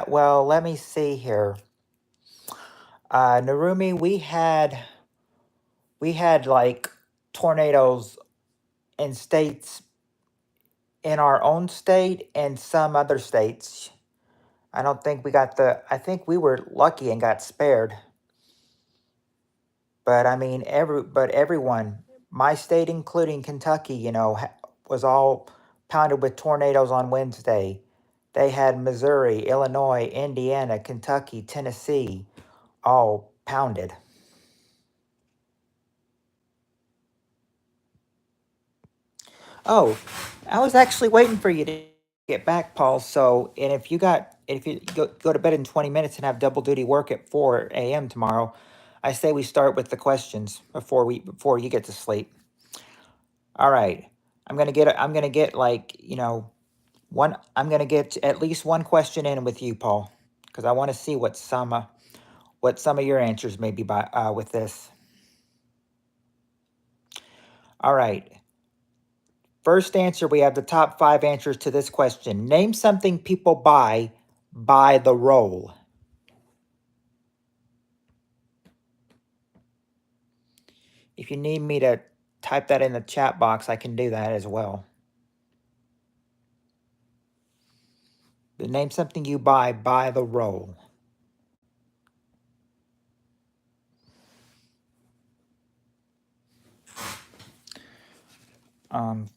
Speaker 1: Well, let me see here. Narumi, we had like tornadoes in states in our own state and some other states. I don't think we got I think we were lucky and got spared. But I mean, everyone, my state including Kentucky, was all pounded with tornadoes on Wednesday. They had Missouri, Illinois, Indiana, Kentucky, Tennessee, all pounded. Oh, I was actually waiting for you to get back, Paul. So, and if you go to bed in 20 minutes and have double duty work at 4 a.m. tomorrow, I say we start with the questions before you get to sleep. All right. I'm gonna get like, I'm gonna get at least one question in with you, Paul, because I want to see what some of your answers may be with this. All right. First answer, we have the top 5 answers to this question. Name something people buy by the roll. If you need me to type that in the chat box, I can do that as well. But name something you buy by the roll.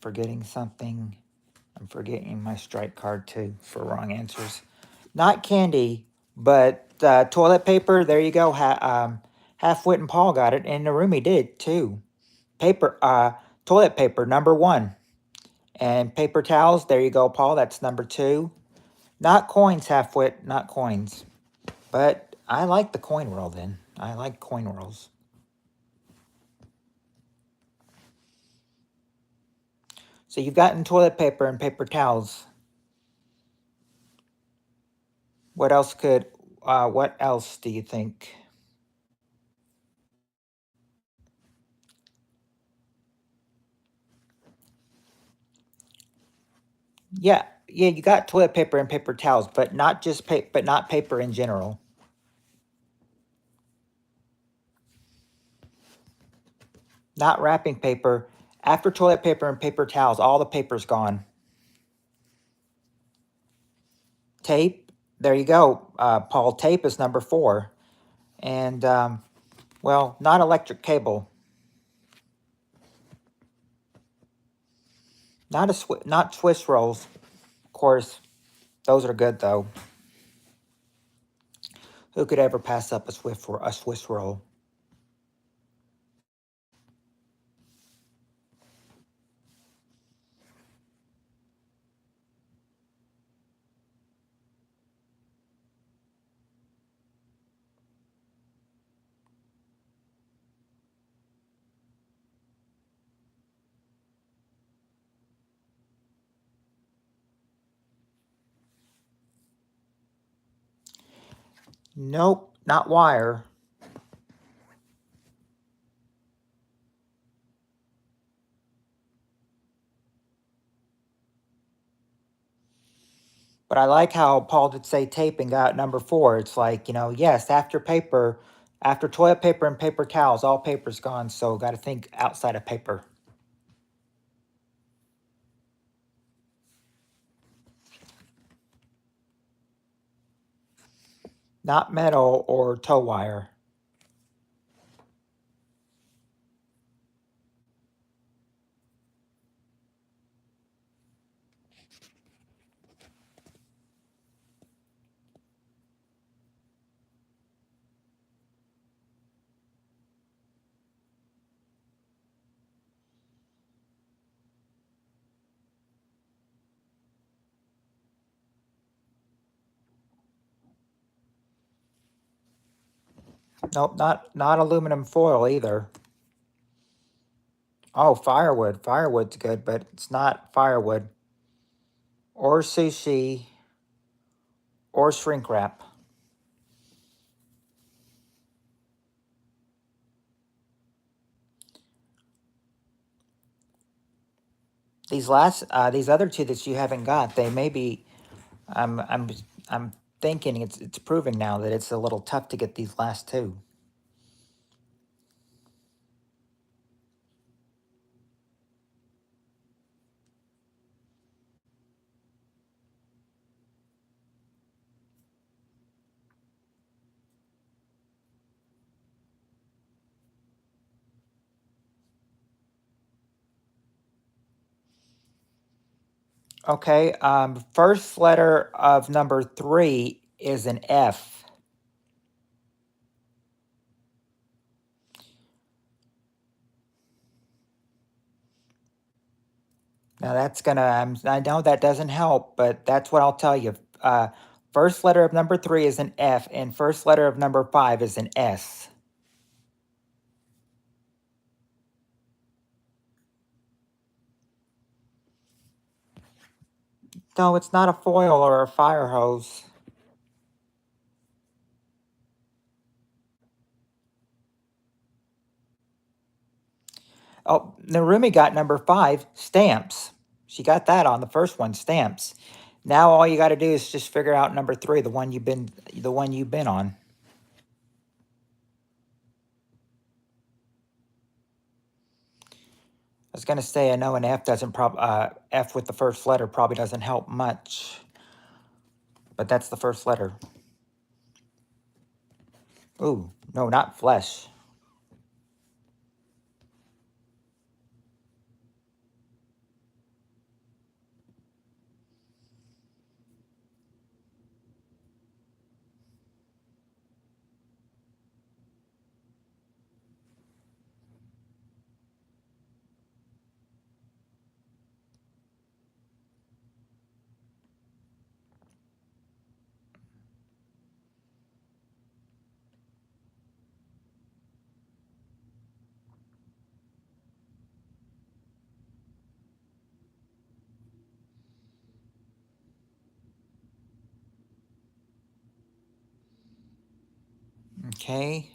Speaker 1: Forgetting something. I'm forgetting my strike card too for wrong answers. Not candy, but toilet paper. There you go. Halfwit and Paul got it, and Narumi did too. Toilet paper, number 1. And paper towels, there you go, Paul. That's number 2. Not coins, Halfwit, not coins. But I like the coin roll then. I like coin rolls. So you've gotten toilet paper and paper towels. What else do you think? Yeah, you got toilet paper and paper towels, but not paper in general. Not wrapping paper. After toilet paper and paper towels, all the paper's gone. Tape. There you go, Paul. Tape is number 4. And, well, not electric cable. Not Swiss rolls. Of course, those are good, though. Who could ever pass up a Swiss roll? Nope, not wire. But I like how Paul did say tape and got number 4. It's like, yes, after toilet paper and paper towels, all paper's gone. So got to think outside of paper. Not metal or tow wire. Nope, not aluminum foil either. Oh, firewood. Firewood's good, but it's not firewood. Or sushi or shrink wrap. These other two that you haven't got, they may be. I'm thinking it's proven now that it's a little tough to get these last two. Okay, first letter of number 3 is an F. Now that's gonna, I know that doesn't help, but that's what I'll tell you. First letter of number 3 is an F, and first letter of number 5 is an S. No, it's not a foil or a fire hose. Oh, Narumi got number 5, stamps. She got that on the first one, stamps. Now all you got to do is just figure out number 3, the one you've been on. I was gonna say I know an F doesn't F with the first letter probably doesn't help much, but that's the first letter. Ooh, no, not flesh. Okay.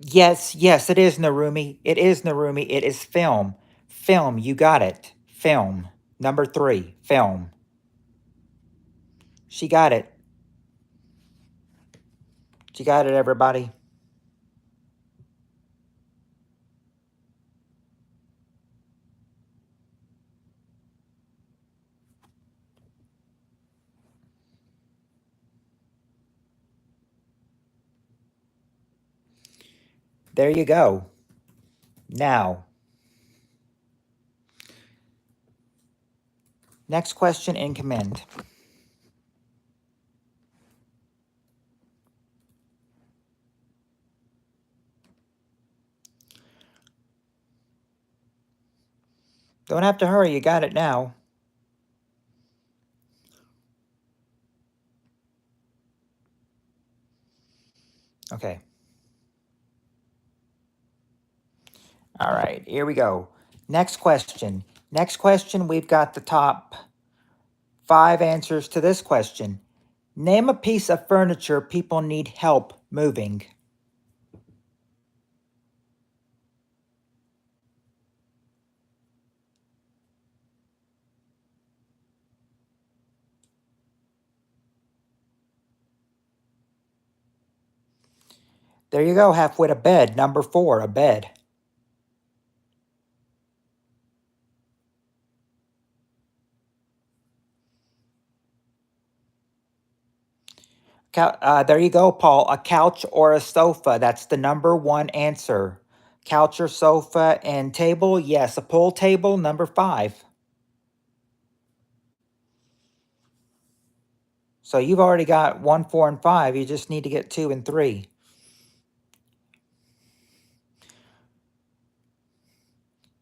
Speaker 1: Yes, it is Narumi. It is Narumi. It is film. Film, you got it. Film. Number 3, film. She got it. She got it, everybody. There you go. Now, next question in command. Don't have to hurry. You got it now. Okay. All right, here we go. Next question. Next question, we've got the top 5 answers to this question. Name a piece of furniture people need help moving. There you go, halfway to bed. Number 4, a bed. There you go, Paul. A couch or a sofa. That's the number 1 answer. Couch or sofa and table. Yes, a pool table. Number 5. So you've already got 1, 4, and 5. You just need to get 2 and 3.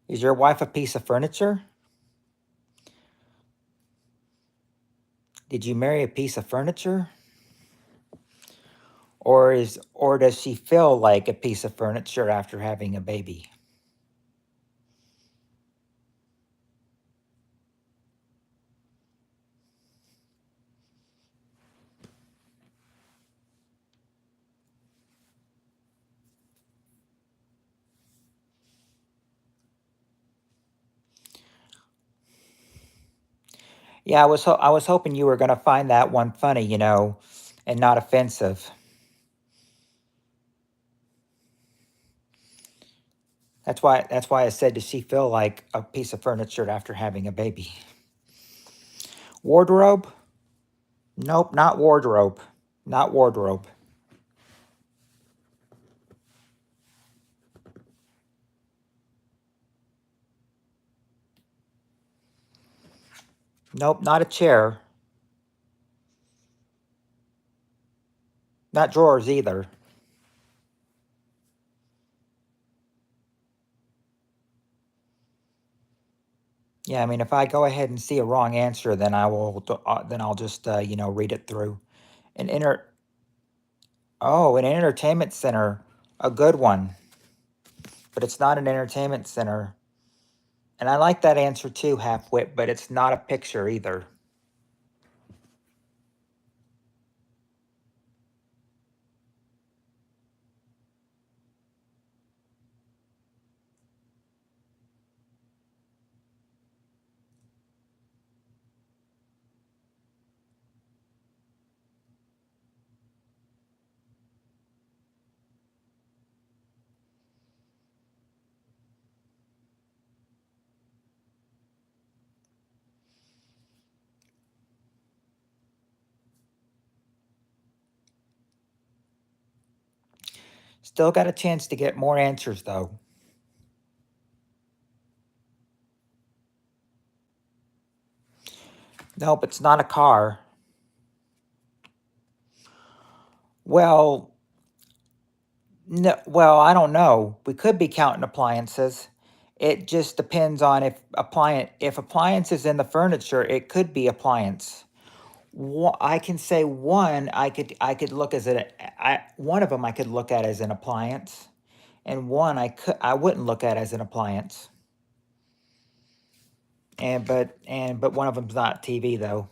Speaker 1: Is your wife a piece of furniture? Did you marry a piece of furniture? or does she feel like a piece of furniture after having a baby? Yeah, I was hoping you were going to find that one funny, and not offensive. That's why I said, does she feel like a piece of furniture after having a baby? Wardrobe? Nope, not wardrobe. Not wardrobe. Nope, not a chair. Not drawers either. Yeah, I mean, if I go ahead and see a wrong answer, then then I'll just read it through. An inter Oh, an entertainment center, a good one, but it's not an entertainment center. And I like that answer too, Halfwit, but it's not a picture either. Still got a chance to get more answers though. Nope, it's not a car. Well, no, well, I don't know. We could be counting appliances. It just depends on if appliance is in the furniture, it could be appliance. I can say one I could look as one of them I could look at as an appliance, and one I wouldn't look at as an appliance. But one of them's not TV though.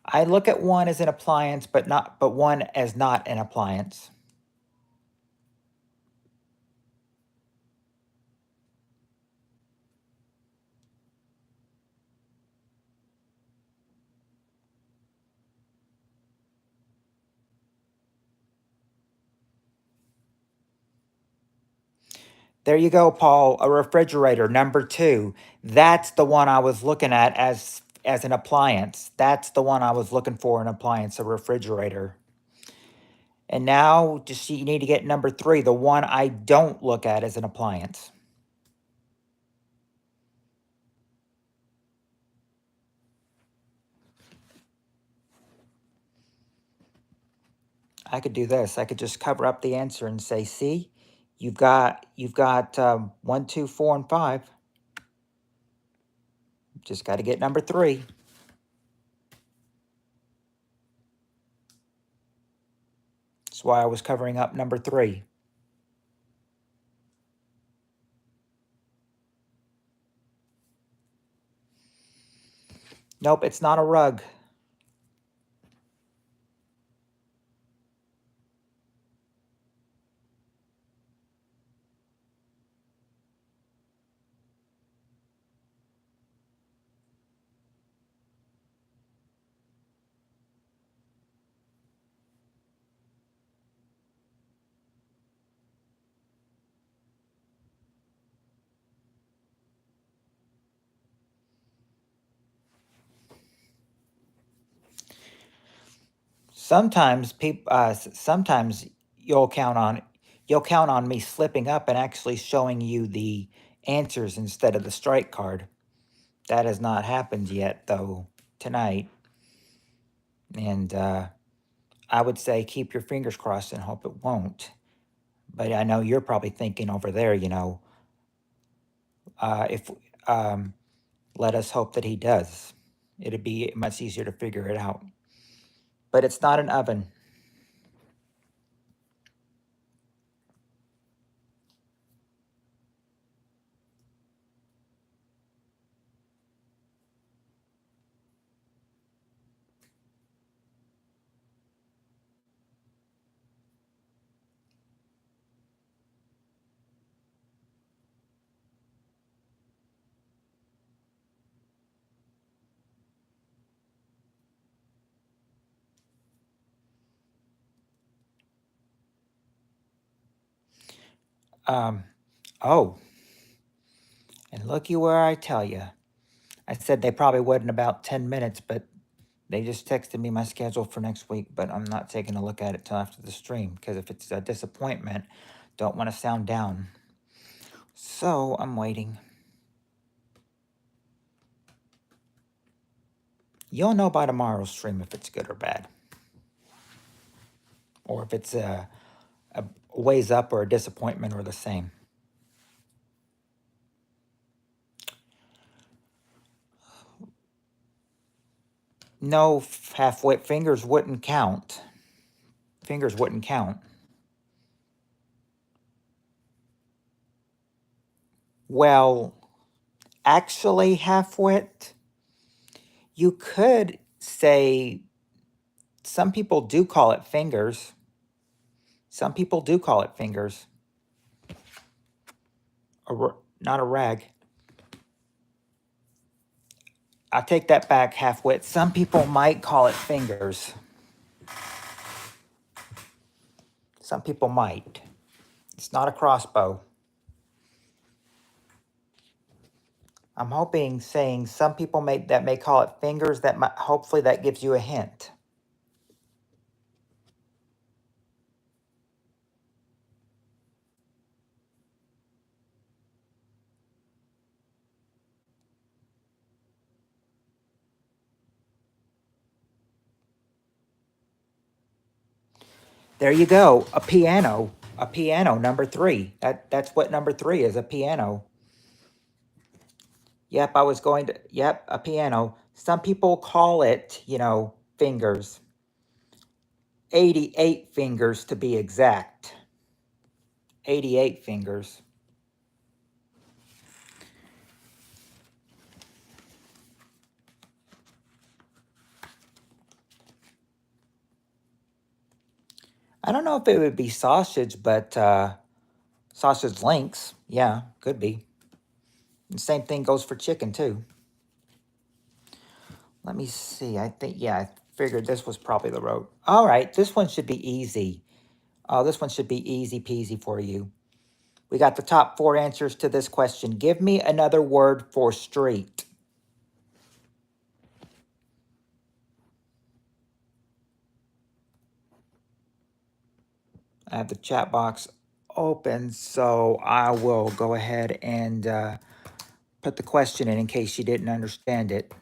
Speaker 1: I look at one as an appliance, but one as not an appliance. There you go, Paul. A refrigerator, number two. That's the one I was looking at as an appliance. That's the one I was looking for, an appliance, a refrigerator. And now just you need to get number three, the one I don't look at as an appliance. I could do this. I could just cover up the answer and say, see, you've got 1, 2, 4, and 5. Just got to get number three. That's why I was covering up number three. Nope, it's not a rug. Sometimes you'll count on you'll count on me slipping up and actually showing you the answers instead of the strike card. That has not happened yet though tonight, and I would say keep your fingers crossed and hope it won't. But I know you're probably thinking over there, if let us hope that he does. It'd be much easier to figure it out. But it's not an oven. Um, oh, and looky where I tell you. I said they probably would in about 10 minutes, but they just texted me my schedule for next week, but I'm not taking a look at it till after the stream because if it's a disappointment, don't want to sound down. So I'm waiting. You'll know by tomorrow's stream if it's good or bad, or if it's a ways up or a disappointment or the same. No, half-wit fingers wouldn't count. Fingers wouldn't count. Well, actually, half-wit, you could say some people do call it fingers. Some people do call it fingers. Not a rag. I take that back, half-wit. Some people might call it fingers. Some people might. It's not a crossbow. I'm hoping saying some people may call it fingers. That might, hopefully that gives you a hint. There you go. A piano. A piano, number 3. That's what number 3 is, a piano. Yep, I was going to, yep, a piano. Some people call it, fingers. 88 fingers to be exact. 88 fingers. I don't know if it would be sausage, but sausage links. Yeah, could be. The same thing goes for chicken, too. Let me see. I think, yeah, I figured this was probably the road. All right, this one should be easy. This one should be easy peasy for you. We got the top 4 answers to this question. Give me another word for street. I have the chat box open, so I will go ahead and put the question in case you didn't understand it.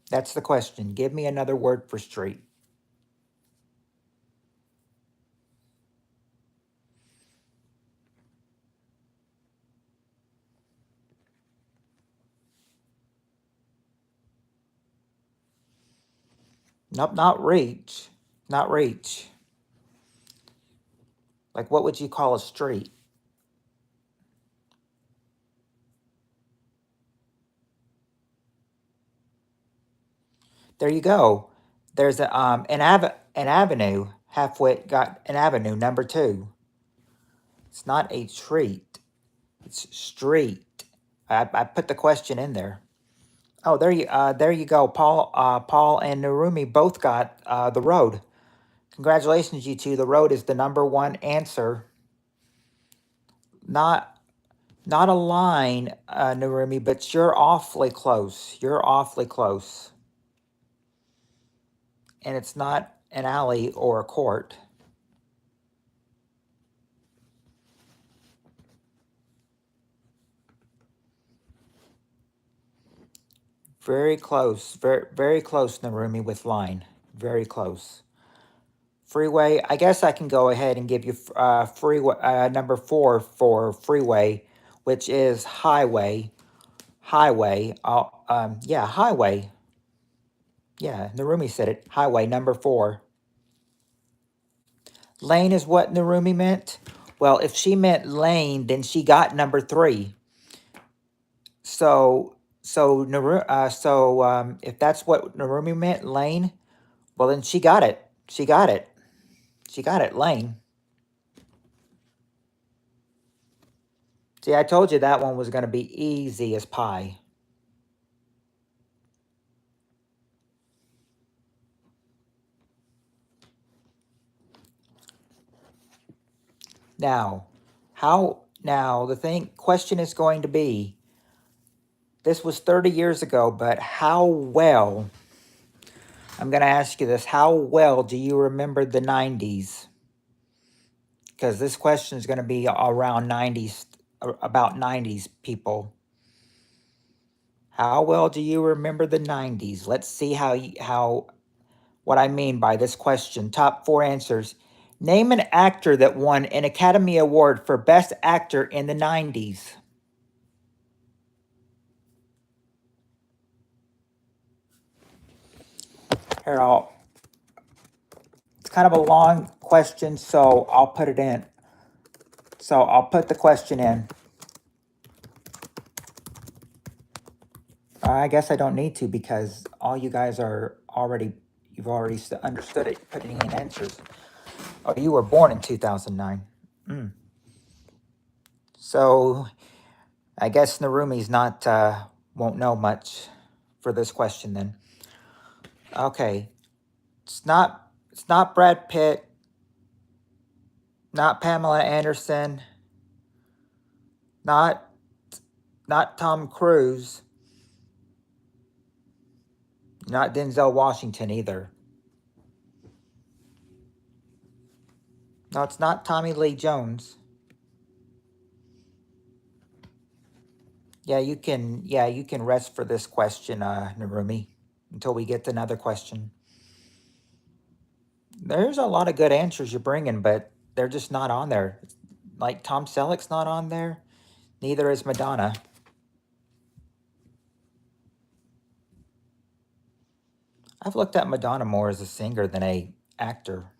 Speaker 1: That's the question. Give me another word for street. Nope, not reach. Not reach. Like, what would you call a street? There you go. There's an avenue. Halfway got an avenue, number 2. It's not a treat. It's street. I put the question in there. Oh, there you go. Paul and Narumi both got the road. Congratulations, you two. The road is the number 1 answer. Not a line, Narumi, but you're awfully close. You're awfully close. And it's not an alley or a court. Very close. Very close, Narumi, with line. Very close. Freeway. I guess I can go ahead and give you freeway number 4 for freeway, which is highway. Highway. Yeah, highway. Yeah, Narumi said it. Highway, number 4. Lane is what Narumi meant? Well, if she meant lane, then she got number 3. So if that's what Narumi meant, lane, well, then she got it. She got it. She got it lame. See, I told you that one was going to be easy as pie. Now, the question is going to be, this was 30 years ago, but how well, I'm going to ask you this, how well do you remember the 90s? Because this question is going to be around 90s, about 90s people. How well do you remember the 90s? Let's see what I mean by this question. Top 4 answers. Name an actor that won an Academy Award for Best Actor in the 90s. Here, it's kind of a long question, so I'll put it in. So I'll put the question in. I guess I don't need to because all you guys you've already understood it, putting in answers. Oh, you were born in 2009. So I guess Narumi's won't know much for this question then. Okay. It's not Brad Pitt, not Pamela Anderson, not Tom Cruise, not Denzel Washington either. No, it's not Tommy Lee Jones. Yeah, you can rest for this question, Narumi, until we get to another question. There's a lot of good answers you're bringing, but they're just not on there. Like Tom Selleck's not on there. Neither is Madonna. I've looked at Madonna more as a singer than a actor.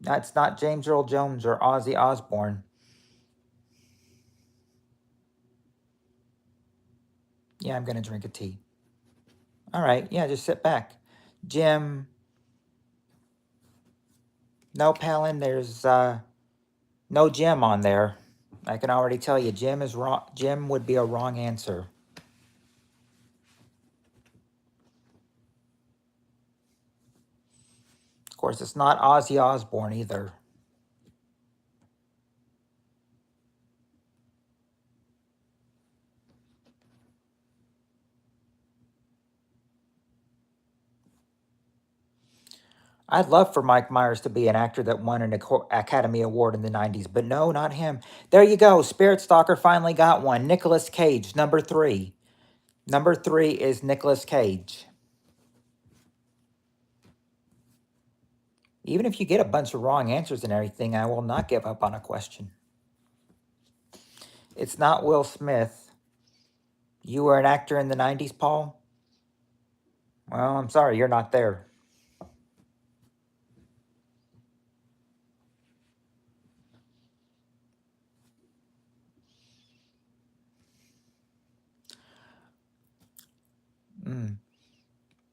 Speaker 1: That's not James Earl Jones or Ozzy Osbourne. Yeah, I'm gonna drink a tea. All right, yeah, just sit back. Jim. No, Palin, there's no Jim on there. I can already tell you, Jim is wrong. Jim would be a wrong answer. Of course, it's not Ozzy Osbourne either. I'd love for Mike Myers to be an actor that won an Academy Award in the 90s, but no, not him. There you go. Spirit Stalker finally got one. Nicolas Cage, number 3. Number 3 is Nicolas Cage. Even if you get a bunch of wrong answers and everything, I will not give up on a question. It's not Will Smith. You were an actor in the 90s, Paul? Well, I'm sorry, you're not there.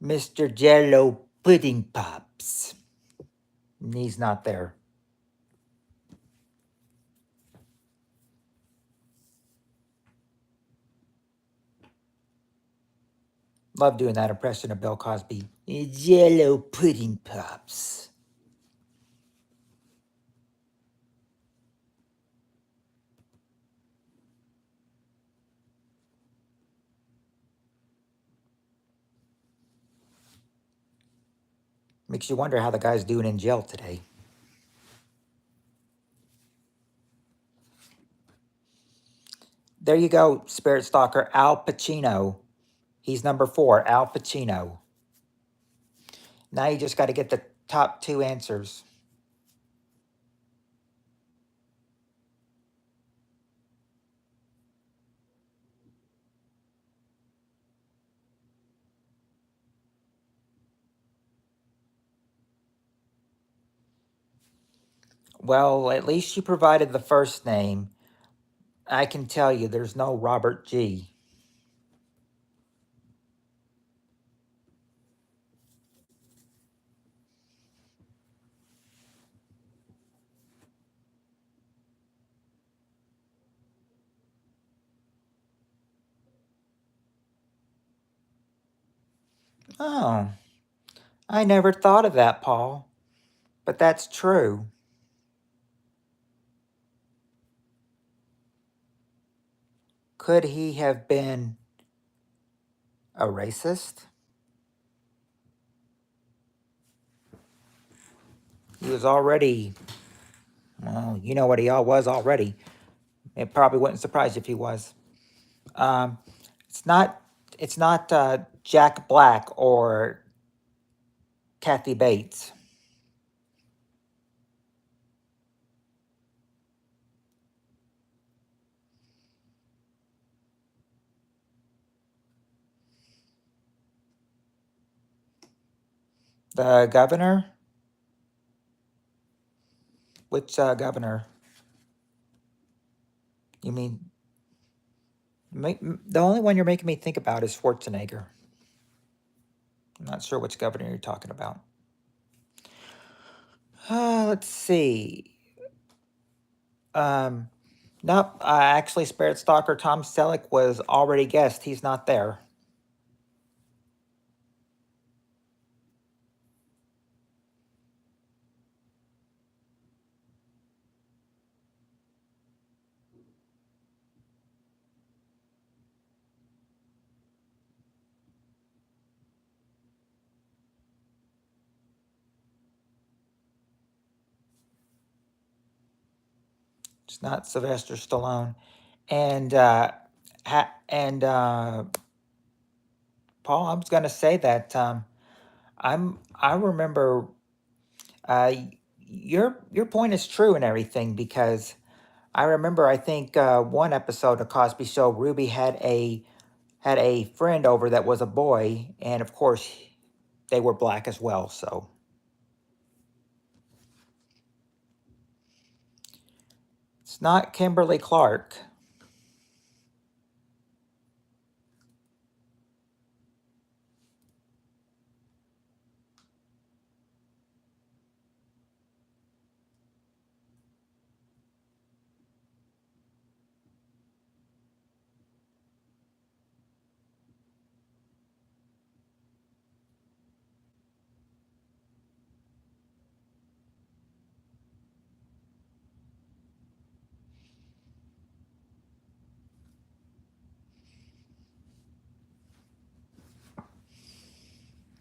Speaker 1: Mr. Jello Pudding Pops. He's not there. Love doing that impression of Bill Cosby. Jello Pudding Pops. Makes you wonder how the guy's doing in jail today. There you go, Spirit Stalker. Al Pacino. He's number 4, Al Pacino. Now you just got to get the top 2 answers. Well, at least you provided the first name. I can tell you there's no Robert G. Oh, I never thought of that, Paul. But that's true. Could he have been a racist? He was already, well, you know what he all was already. It probably wouldn't surprise you if he was. Um, it's not. It's not Jack Black or Kathy Bates. The governor. Which governor? You mean the only one you're making me think about is Schwarzenegger. I'm not sure which governor you're talking about. Let's see. Um, nope. Actually, Spirit Stalker Tom Selleck was already guessed. He's not there. It's not Sylvester Stallone. And and Paul, I was going to say that I remember uh, your point is true and everything because I remember I think one episode of Cosby Show, Ruby had a friend over that was a boy, and of course they were black as well. So it's not Kimberly Clark.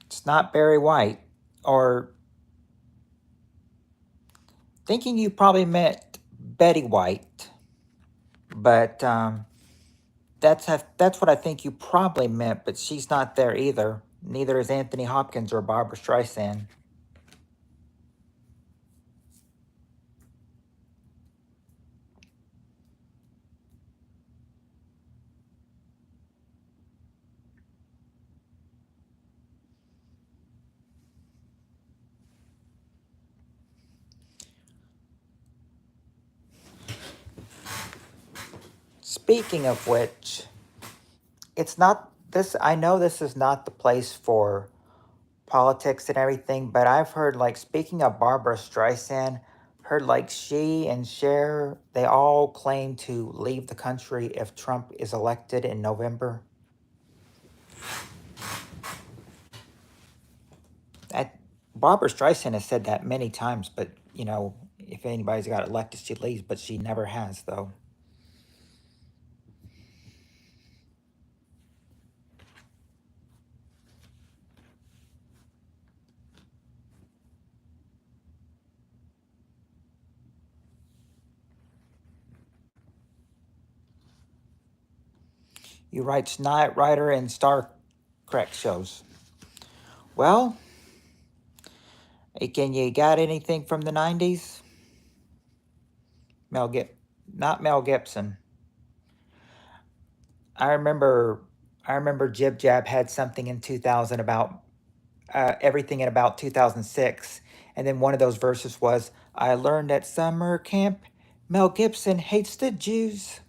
Speaker 1: It's not Barry White. Or thinking you probably meant Betty White, but that's what I think you probably meant. But she's not there either. Neither is Anthony Hopkins or Barbara Streisand. Speaking of which, it's not this. I know this is not the place for politics and everything, but I've heard like speaking of Barbara Streisand, heard like she and Cher, they all claim to leave the country if Trump is elected in November. That Barbara Streisand has said that many times, but you know, if anybody's got elected, she leaves, but she never has though. You write Knight Rider and Star Trek shows. Well, can you got anything from the '90s? Mel Gib, not Mel Gibson. I remember I remember Jib Jab had something in 2000 about everything in about 2006, and then one of those verses was, "I learned at summer camp, Mel Gibson hates the Jews."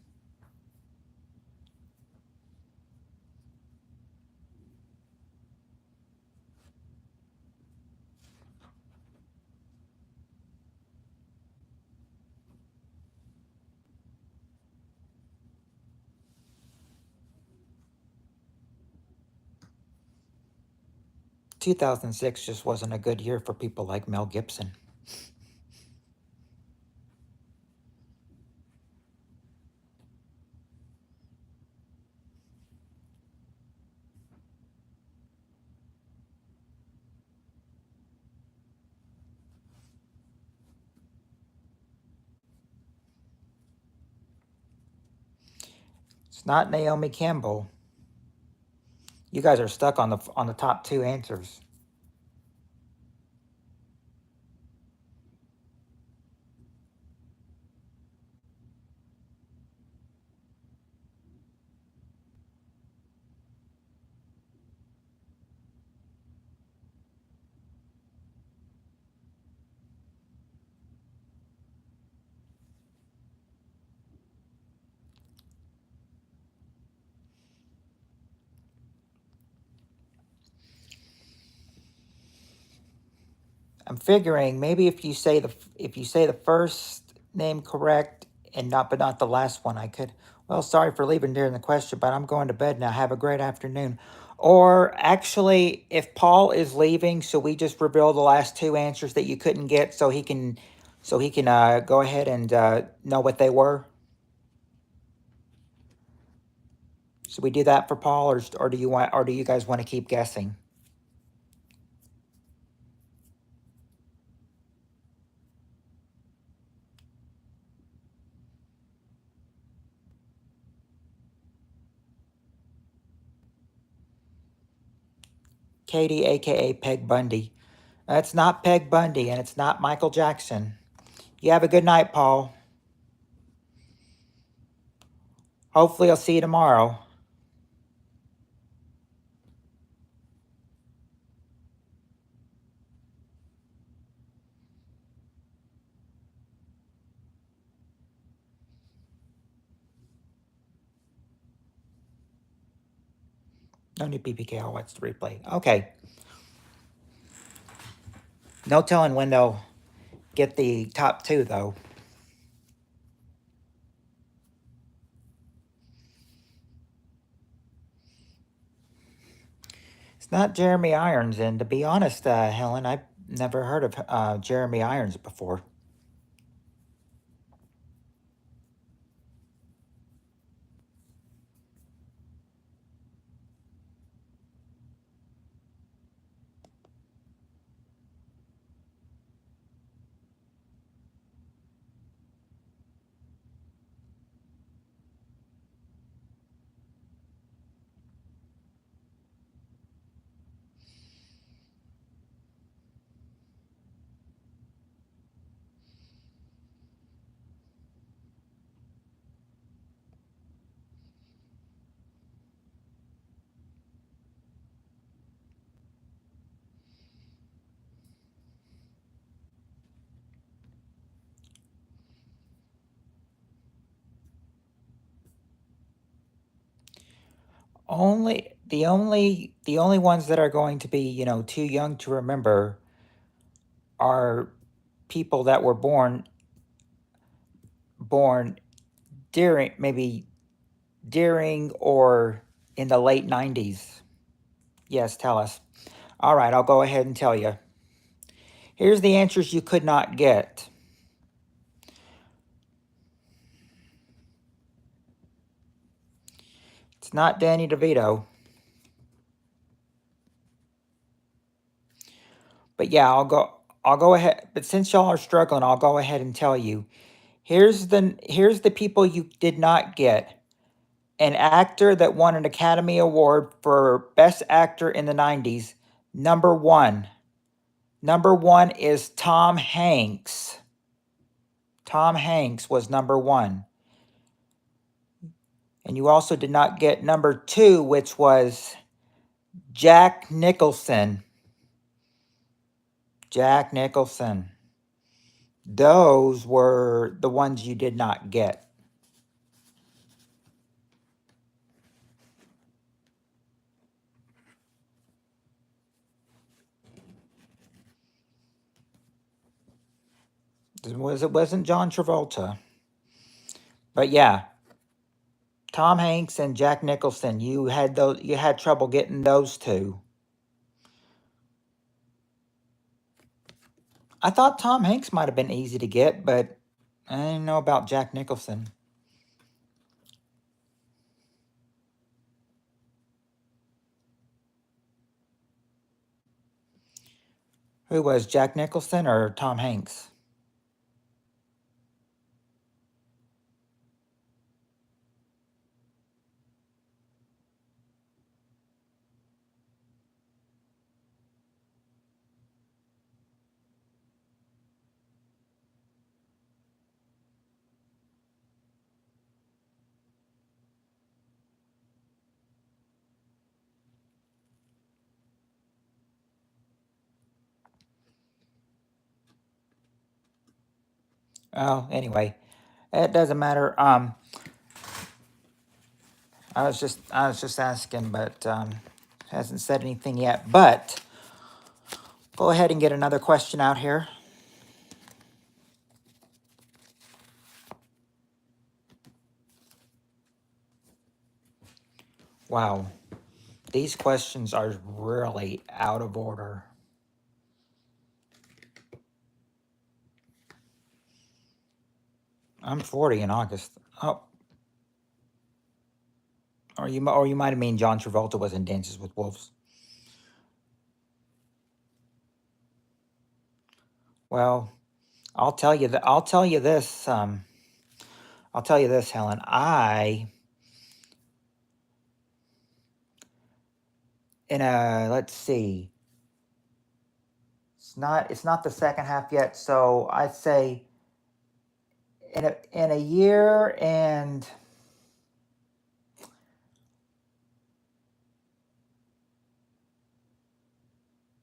Speaker 1: 2006 just wasn't a good year for people like Mel Gibson. It's not Naomi Campbell. You guys are stuck on the top two answers. I'm figuring maybe if you say the first name correct and not the last one, I could. Well, sorry for leaving during the question, but I'm going to bed now. Have a great afternoon. Or actually, if Paul is leaving, should we just reveal the last two answers that you couldn't get, so he can go ahead and know what they were? Should we do that for Paul, or do you guys want to keep guessing? Katie, aka Peg Bundy. That's not Peg Bundy, and it's not Michael Jackson. You have a good night, Paul. Hopefully, I'll see you tomorrow. No need PPK. I'll watch the replay. Okay. No telling when they'll get the top two, though. It's not Jeremy Irons, and to be honest, Helen, I've never heard of Jeremy Irons before. The only ones that are going to be too young to remember are people that were born during or in the late 90s. Yes, tell us. All right, I'll go ahead and tell you. Here's the answers you could not get. It's not Danny DeVito. But yeah, I'll go ahead. But since y'all are struggling, I'll go ahead and tell you. Here's the people you did not get. An actor that won an Academy Award for Best Actor in the 90s. Number one. Number one is Tom Hanks. Tom Hanks was number one. And you also did not get number two, which was Jack Nicholson. Jack Nicholson. Those were the ones you did not get. It wasn't John Travolta. But yeah, Tom Hanks and Jack Nicholson, you had trouble getting those two. I thought Tom Hanks might have been easy to get, but I didn't know about Jack Nicholson. Who was Jack Nicholson or Tom Hanks? Oh, anyway, it doesn't matter. I was just asking, but hasn't said anything yet. But go ahead and get another question out here. Wow, these questions are really out of order. I'm 40 in August. Oh, or you might have mean John Travolta was in Dances with Wolves. Well, I'll tell you that. I'll tell you this. I'll tell you this, Helen. Let's see. It's not the second half yet. So I'd say in a year and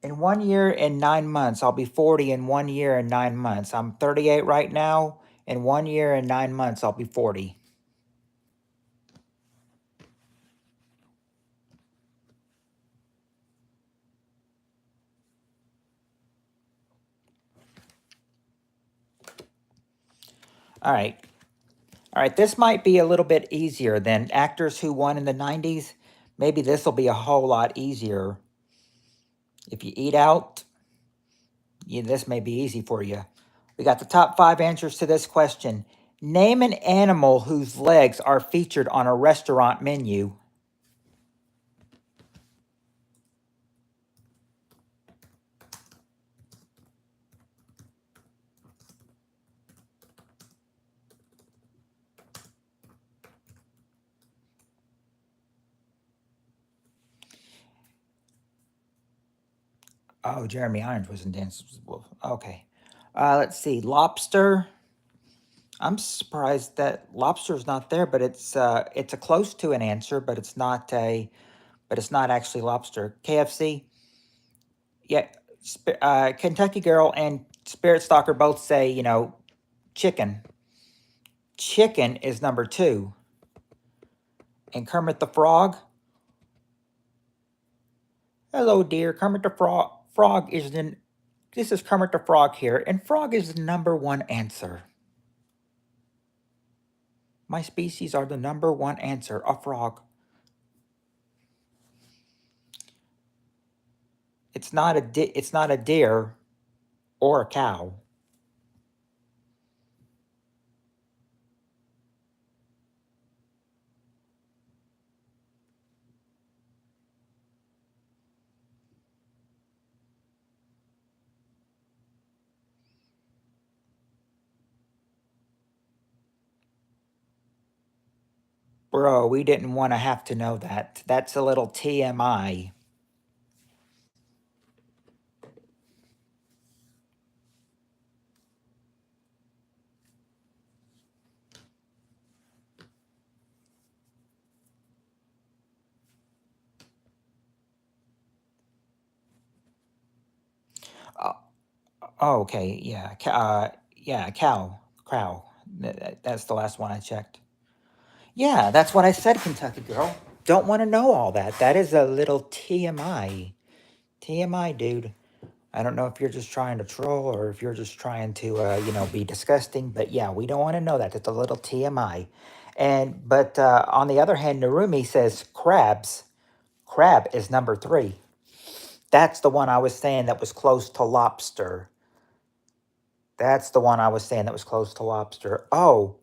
Speaker 1: in 1 year and 9 months, I'll be 40 in 1 year and 9 months. I'm 38 right now. In 1 year and 9 months, I'll be 40. All right. All right. This might be a little bit easier than actors who won in the 90s. Maybe this will be a whole lot easier. If you eat out, this may be easy for you. We got the top 5 answers to this question. Name an animal whose legs are featured on a restaurant menu. Oh, Jeremy Irons was in Dances with Wolves. Okay. Let's see. Lobster. I'm surprised that lobster's not there, but it's a close to an answer, but it's not actually lobster. KFC. Yeah. Kentucky Girl and Spirit Stalker both say chicken. Chicken is number 2. And Kermit the Frog. Hello, dear. Kermit the Frog is in. This is Kermit the Frog here, and frog is the number 1 answer. My species are the number 1 answer, a frog. It's not a deer or a cow. Bro, we didn't want to have to know that. That's a little TMI. Uh, oh, okay, yeah, yeah, cow. That's the last one I checked. Yeah, that's what I said, Kentucky Girl. Don't want to know all that. That is a little TMI. TMI, dude. I don't know if you're just trying to troll or if you're just trying to, be disgusting. But yeah, we don't want to know that. It's a little TMI. But on the other hand, Narumi says crabs. Crab is number 3. That's the one I was saying that was close to lobster. That's the one I was saying that was close to lobster. Oh,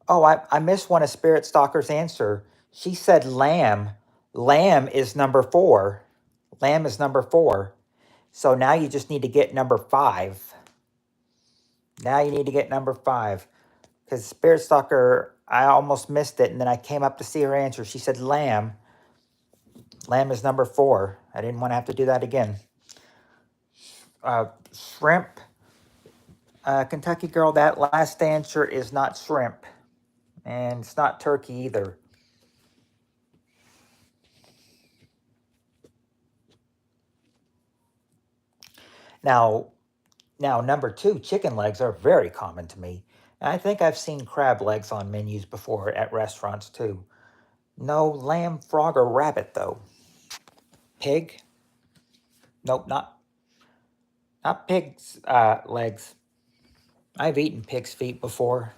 Speaker 1: I missed one of Spirit Stalker's answer. She said lamb. Lamb is number 4. Lamb is number 4. So now you just need to get number 5. Now you need to get number 5. Because Spirit Stalker, I almost missed it, and then I came up to see her answer. She said lamb. Lamb is number 4. I didn't want to have to do that again. Shrimp. Kentucky Girl, that last answer is not shrimp. And it's not turkey either. Now, number 2, chicken legs are very common to me. And I think I've seen crab legs on menus before at restaurants too. No lamb, frog, or rabbit though. Pig? Nope, not pig's legs. I've eaten pig's feet before.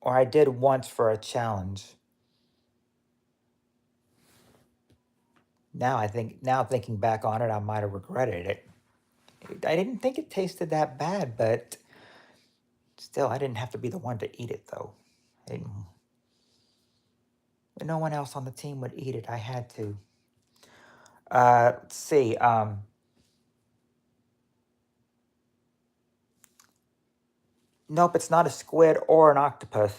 Speaker 1: Or I did once for a challenge. Now thinking back on it, I might have regretted it. I didn't think it tasted that bad, but still, I didn't have to be the one to eat it though. No one else on the team would eat it. I had to. Let's see. Nope, it's not a squid or an octopus.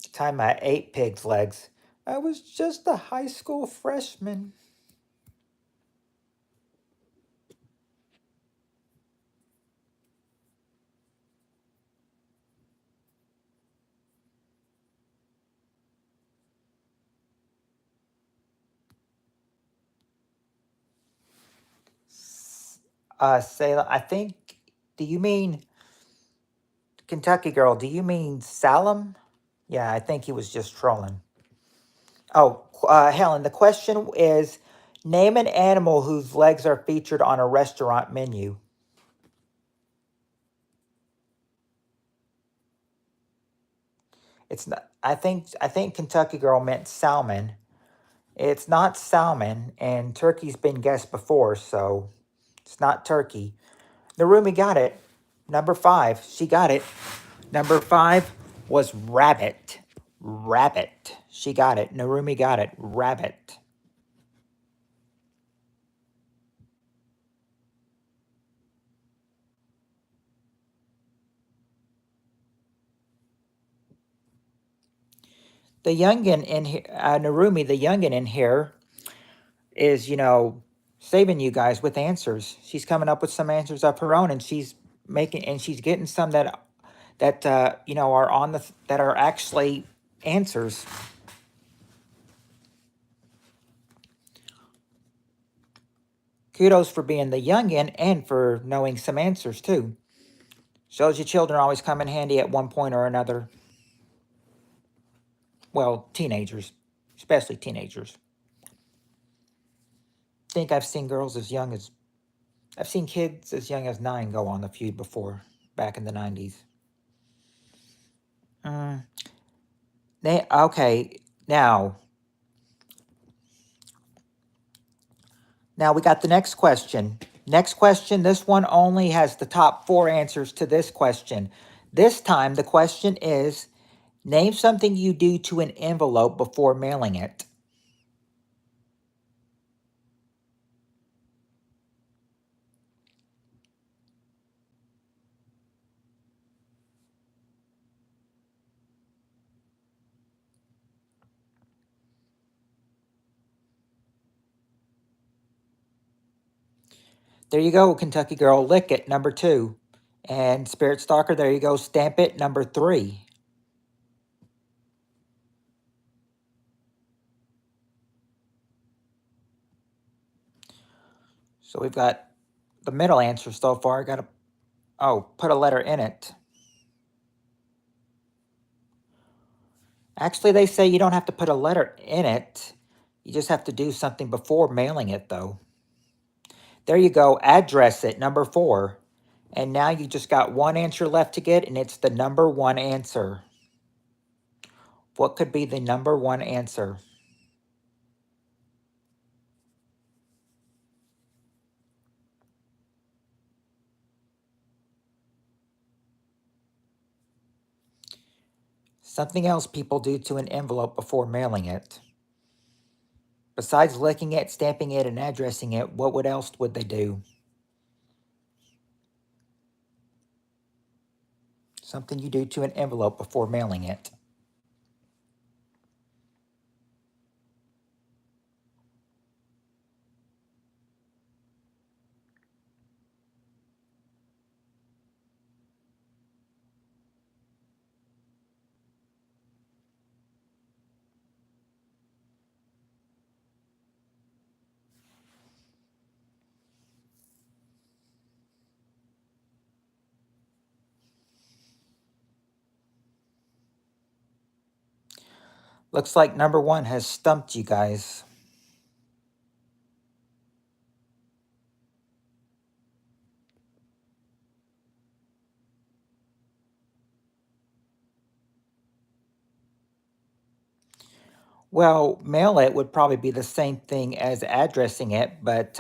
Speaker 1: The time I ate pig's legs, I was just a high school freshman. Salem, I think, do you mean, Kentucky Girl, do you mean Salem? Yeah, I think he was just trolling. Oh, Helen, the question is, name an animal whose legs are featured on a restaurant menu. It's not. I think Kentucky Girl meant salmon. It's not salmon, and turkey's been guessed before, so it's not turkey. Narumi got it. Number 5, she got it. Number 5 was rabbit. Rabbit. She got it. Narumi got it. Rabbit. The youngin in here, Narumi, the youngin in here, is saving you guys with answers. She's coming up with some answers of her own, and she's getting some that are on that are actually answers. Kudos for being the youngin and for knowing some answers too. Shows you children always come in handy at one point or another. Well, teenagers, especially teenagers. I think I've seen kids as young as 9 go on the feud before, back in the 90s. Okay, now we got the next question. Next question, this one only has the top 4 answers to this question. This time, the question is, name something you do to an envelope before mailing it. There you go, Kentucky Girl. Lick it, number 2. And Spirit Stalker, there you go. Stamp it, number 3. So we've got the middle answer so far. Got to, put a letter in it. Actually, they say you don't have to put a letter in it. You just have to do something before mailing it, though. There you go. Address it, number 4. And now you just got one answer left to get, and it's the number 1 answer. What could be the number one answer? Something else people do to an envelope before mailing it. Besides licking it, stamping it, and addressing it, what else would they do? Something you do to an envelope before mailing it. Looks like number one has stumped you guys. Well, mail it would probably be the same thing as addressing it, but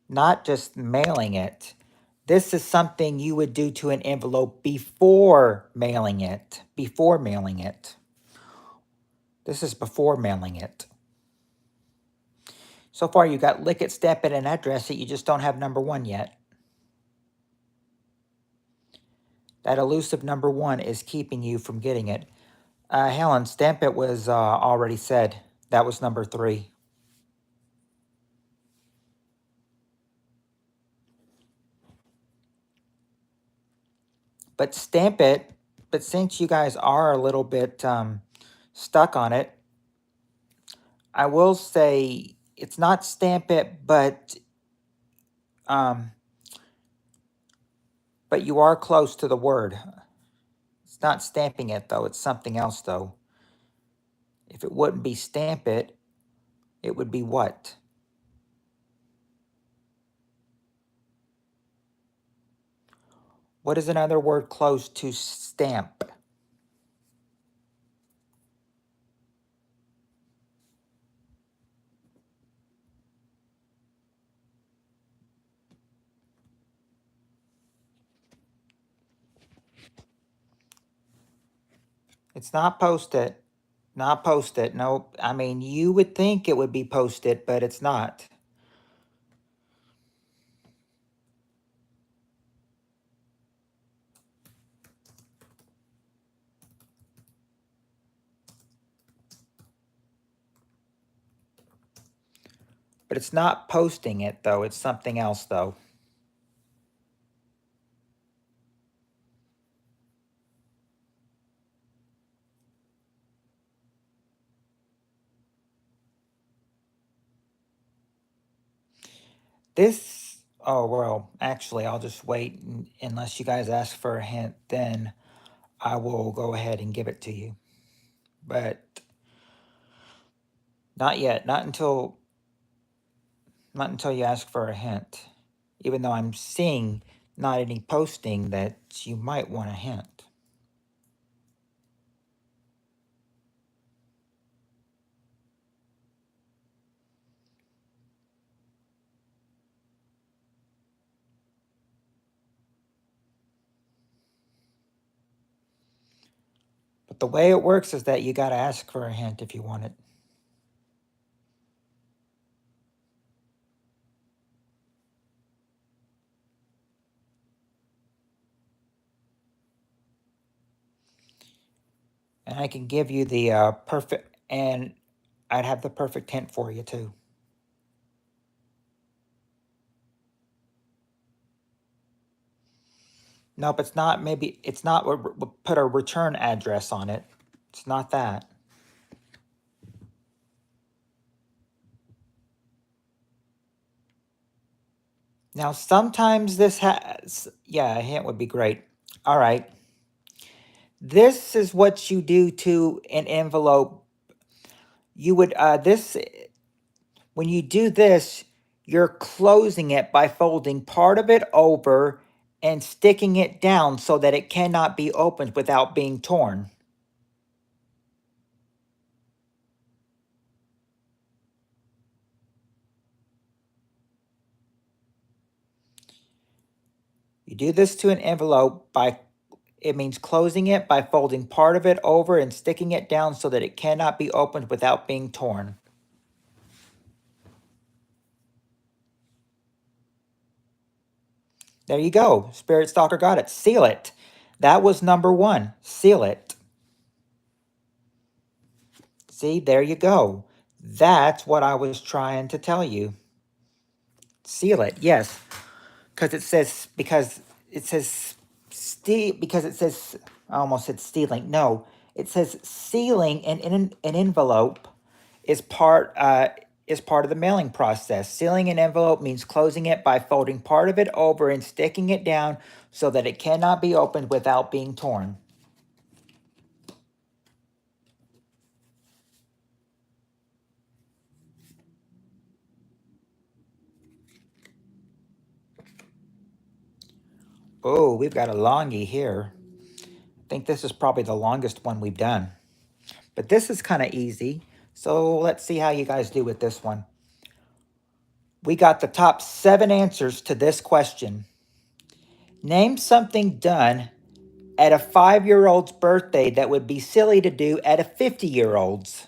Speaker 1: not just mailing it. This is something you would do to an envelope before mailing it. Before mailing it. This is before mailing it. So far, you got lick it, stamp it, and address it. You just don't have number one yet. That elusive number one is keeping you from getting it. Helen, stamp it was already said. That was number three. But stamp it, but since you guys are a little bit stuck on it, I will say it's not stamp it, um, but you are close to the word. It's not stamping it though. It's something else though. If it wouldn't be stamp it would be what? What is another word close to stamp? It's not post it. Not post it. No, I mean, you would think it would be post it, but it's not. But it's not posting it, though. It's something else, though. This, oh, well, actually, I'll just wait unless you guys ask for a hint. Then I will go ahead and give it to you. But not yet. Not until you ask for a hint. Even though I'm seeing not any posting that you might want a hint. But the way it works is that you got to ask for a hint if you want it. And I can give you the perfect, and I'd have the perfect hint for you too. Nope, it's not. Maybe it's not. We'll put a return address on it. It's not that. Now, sometimes this has, yeah, a hint would be great. All right. This is what you do to an envelope. You would, when you do this, you're closing it by folding part of it over and sticking it down so that it cannot be opened without being torn. You do this to an envelope by, it means closing it by folding part of it over and sticking it down so that it cannot be opened without being torn. There you go. Spirit Stalker got it. Seal it. That was number one. Seal it. See, there you go. That's what I was trying to tell you. Seal it. Yes. Because it says because it says, I almost said stealing. No, it says sealing an envelope is part of the mailing process. Sealing an envelope means closing it by folding part of it over and sticking it down so that it cannot be opened without being torn. Oh, we've got a longie here. I think this is probably the longest one we've done. But this is kind of easy. So let's see how you guys do with this one. We got the top 7 answers to this question. Name something done at a 5-year-old's birthday that would be silly to do at a 50-year-old's.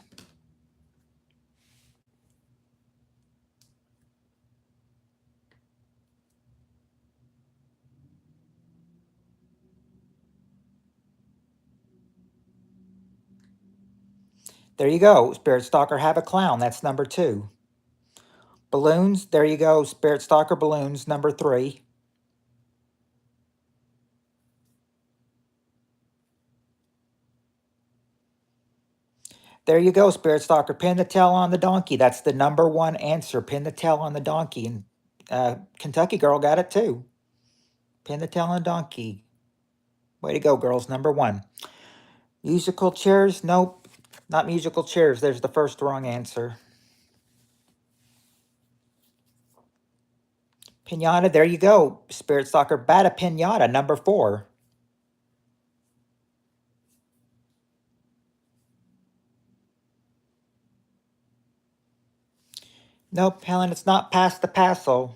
Speaker 1: There you go, Spirit Stalker, have a clown. That's number 2. Balloons, there you go, Spirit Stalker, balloons, number 3. There you go, Spirit Stalker, pin the tail on the donkey. That's the number 1 answer, pin the tail on the donkey. And Kentucky Girl got it too. Pin the tail on the donkey. Way to go, girls, number 1. Musical chairs, nope, not musical chairs. There's the first wrong answer. Pinata, there you go. Spirit Stalker, bat a pinata, number 4. Nope, Helen, it's not pass the passo.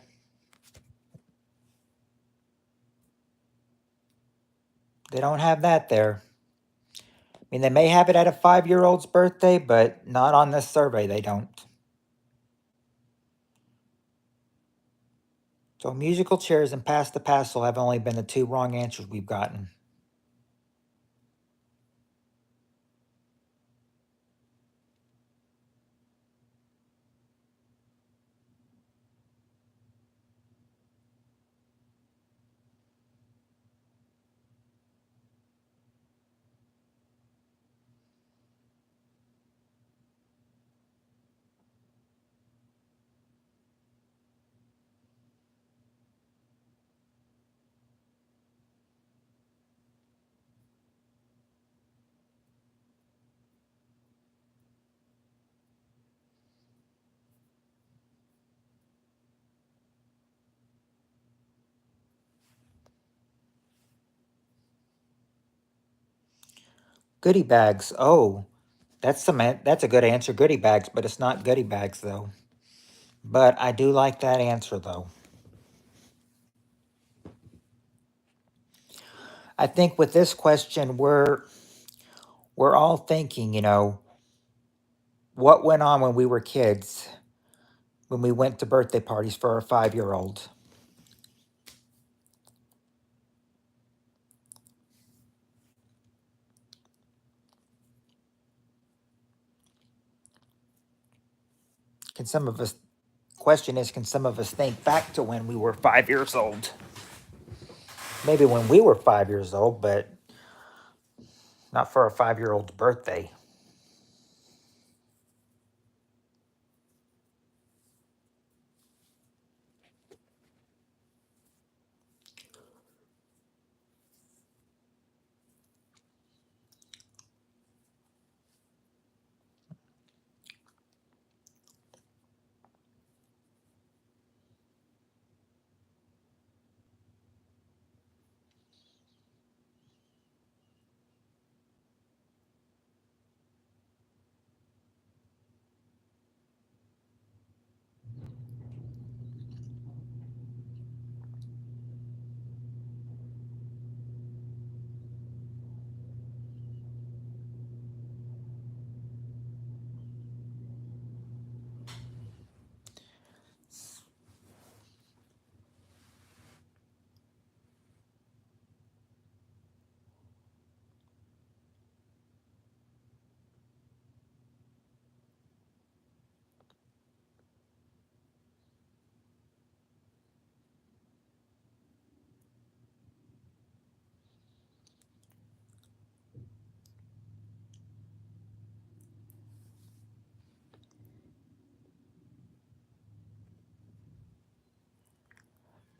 Speaker 1: They don't have that there. I mean, they may have it at a 5-year-old's birthday, but not on this survey, they don't. So musical chairs and pass the passo have only been the 2 wrong answers we've gotten. Goodie bags. Oh, that's a good answer, goodie bags, but it's not goodie bags though. But I do like that answer though. I think with this question we're all thinking, what went on when we were kids, when we went to birthday parties for our 5-year-old. Can some of us question is, can some of us think back to when we were 5 years old? Maybe when we were 5 years old, but not for a 5-year-old's birthday.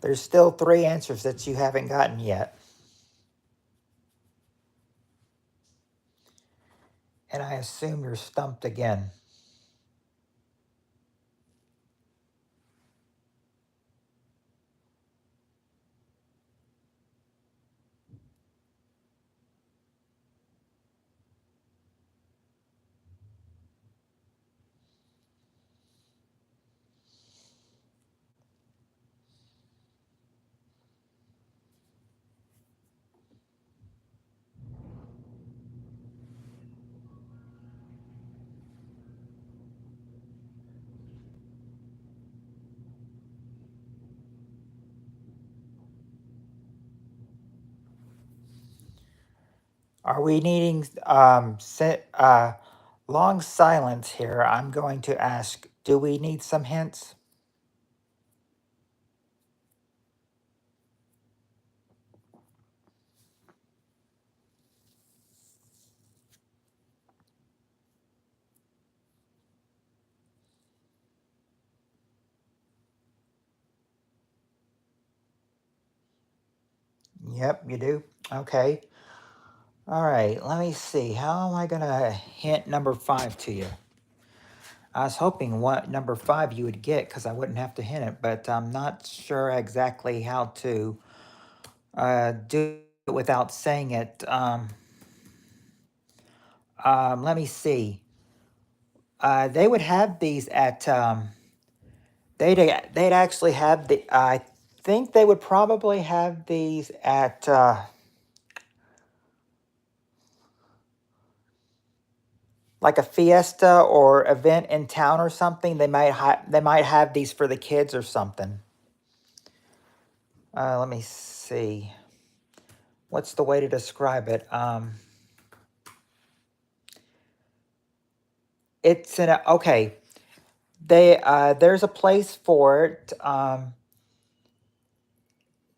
Speaker 1: There's still three answers that you haven't gotten yet. And I assume you're stumped again. Are we needing long silence here? I'm going to ask, do we need some hints? Yep, you do. Okay. All right, let me see. How am I going to hint number five to you? I was hoping what number five you would get because I wouldn't have to hint it, but I'm not sure exactly how to do it without saying it. Let me see. They would have these at they'd actually have the I think they would probably have these at like a fiesta or event in town or something. They might have these for the kids or something. Let me see. What's the way to describe it? It's in a okay. There's a place for it.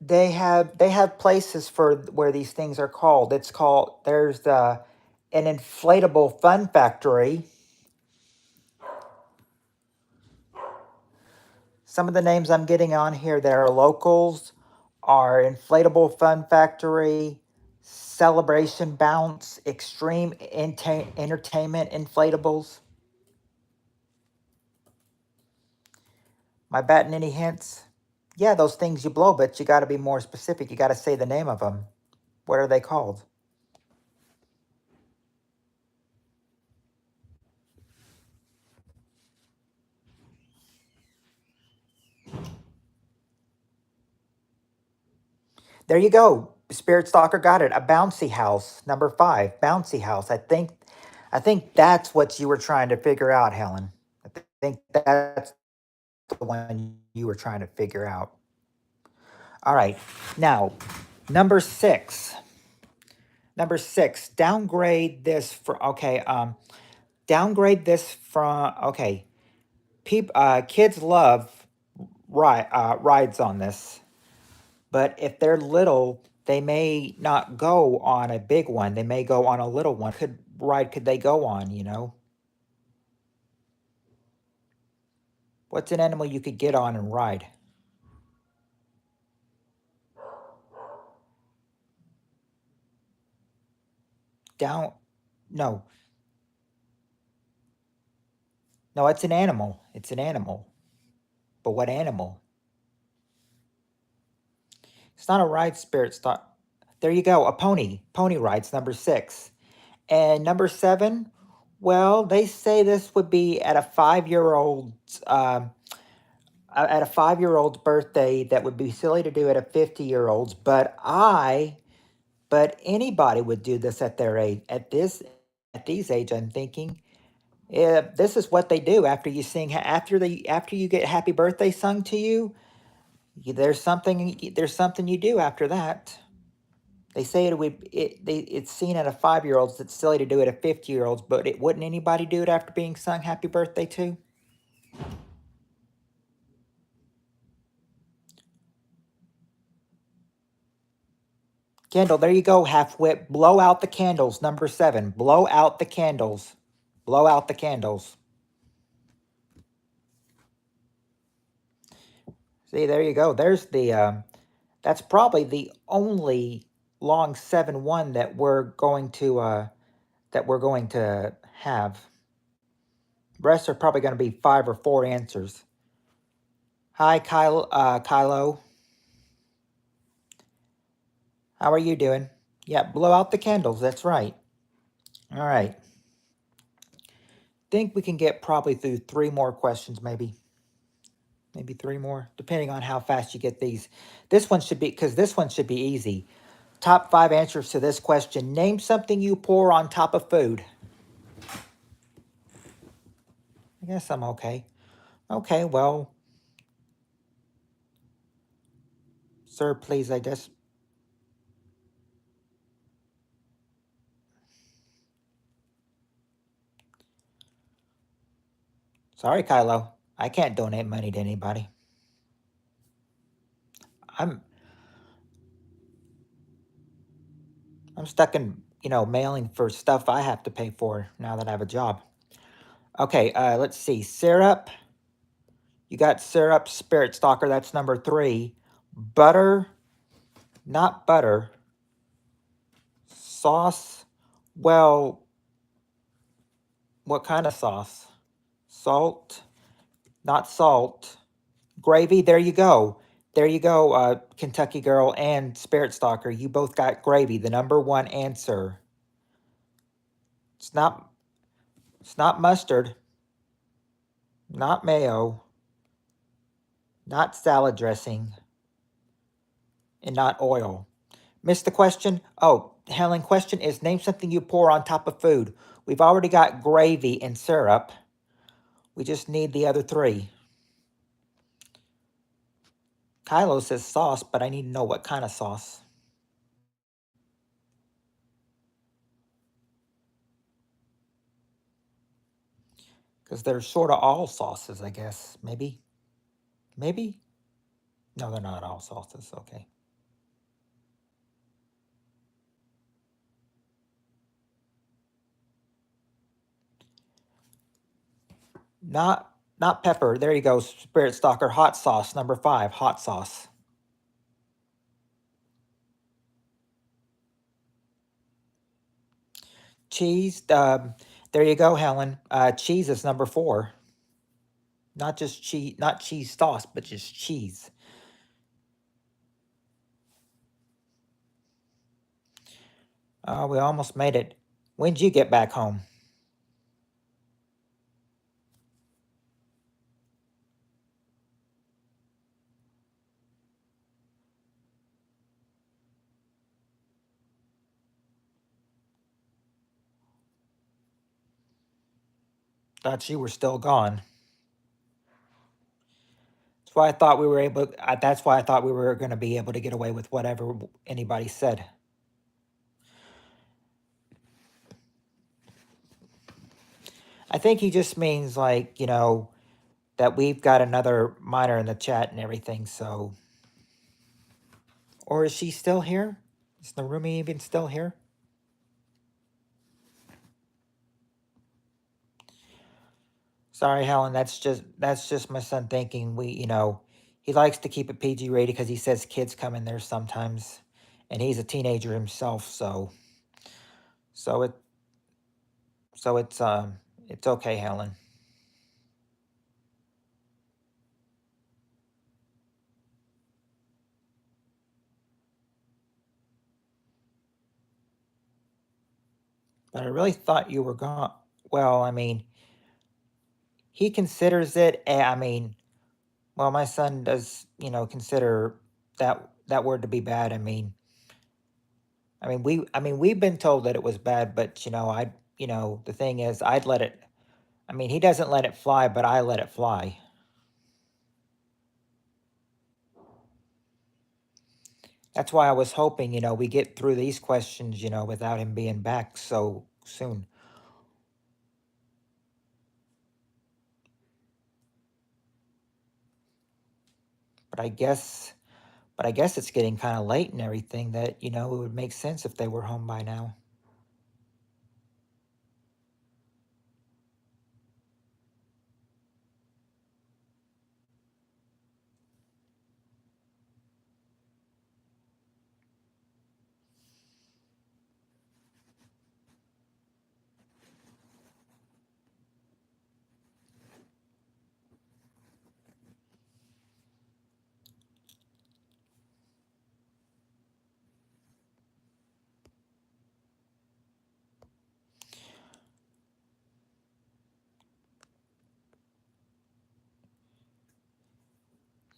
Speaker 1: They have places for where these things are called. It's called there's an inflatable fun factory. Some of the names I'm getting on here that are locals are Inflatable Fun Factory, Celebration Bounce, Extreme Entertainment Inflatables. Am I batting any hints? Yeah, those things you blow, but you got to be more specific. You got to say the name of them. What are they called? There you go. Spirit Stalker got it. A bouncy house. Number five, bouncy house. I think that's what you were trying to figure out, Helen. I think that's the one you were trying to figure out. All right. Now, number six. Number six. Downgrade this for okay. Downgrade this from okay. Kids love rides on this, but if they're little, they may not go on a big one. They may go on a little one. Could they go on? What's an animal you could get on and ride? Down? No, no. It's an animal. It's an animal. But what animal? It's not a ride, spirit. Stop. There you go. A pony. Pony rides. Number six. And number seven. Well, they say this would be at a 5-year old's at a 5-year old's birthday. That would be silly to do at a 50-year old's. But anybody would do this at their age. At these age, I'm thinking. This is what they do after you sing after you get happy birthday sung to you. There's something you do after that. They say it's seen at a 5-year old's. It's silly to do it at 50-year old's, but wouldn't anybody do it after being sung happy birthday to? Candle, there you go, half wit. Blow out the candles. Number seven. Blow out the candles. Blow out the candles. See, there you go. There's the that's probably the only long 7-1 that we're going to have. Rest are probably going to be 5 or 4 answers. Hi, Kylo. How are you doing? Yeah, blow out the candles. That's right. All right. Think we can get probably through 3 more questions, maybe. Maybe 3 more, depending on how fast you get these. This one should be, because this one should be easy. Top 5 answers to this question. Name something you pour on top of food. I guess I'm okay. Okay, well, sir, please, I guess. Sorry, Kylo. I can't donate money to anybody. I'm I'm stuck in, mailing for stuff I have to pay for now that I have a job. Okay, let's see. Syrup. You got syrup, Spirit Stalker. That's number 3. Butter, not butter. Sauce. Well, what kind of sauce? Salt, not salt. Gravy. There you go. There you go, Kentucky Girl and Spirit Stalker. You both got gravy. The number 1 answer. It's not. It's not mustard. Not mayo. Not salad dressing. And not oil. Missed the question? Oh, Helen, question is name something you pour on top of food. We've already got gravy and syrup. We just need the other 3. Kylo says sauce, but I need to know what kind of sauce. Because they're sort of all sauces, I guess. Maybe? Maybe? No, they're not all sauces. Okay. Not pepper. There you go, Spirit Stalker. Hot sauce, number 5. Hot sauce. Cheese. There you go, Helen. Cheese is number 4. Not just cheese, not cheese sauce, but just cheese. We almost made it. When'd you get back home? Thought you were still gone. That's why I thought we were able. That's why I thought we were going to be able to get away with whatever anybody said. I think he just means like that we've got another minor in the chat and everything. So, or is she still here? Is the roomie even still here? Sorry, Helen. That's just my son thinking. He likes to keep it PG rated because he says kids come in there sometimes, and he's a teenager himself. So it it's okay, Helen. But I really thought you were gone. Well, I mean, he considers it. I mean, well, my son does. Consider that word to be bad. We've been told that it was bad, but the thing is, I'd let it. I mean, he doesn't let it fly, but I let it fly. That's why I was hoping, we get through these questions, without him being back so soon. But I guess, it's getting kind of late and everything. That it would make sense if they were home by now.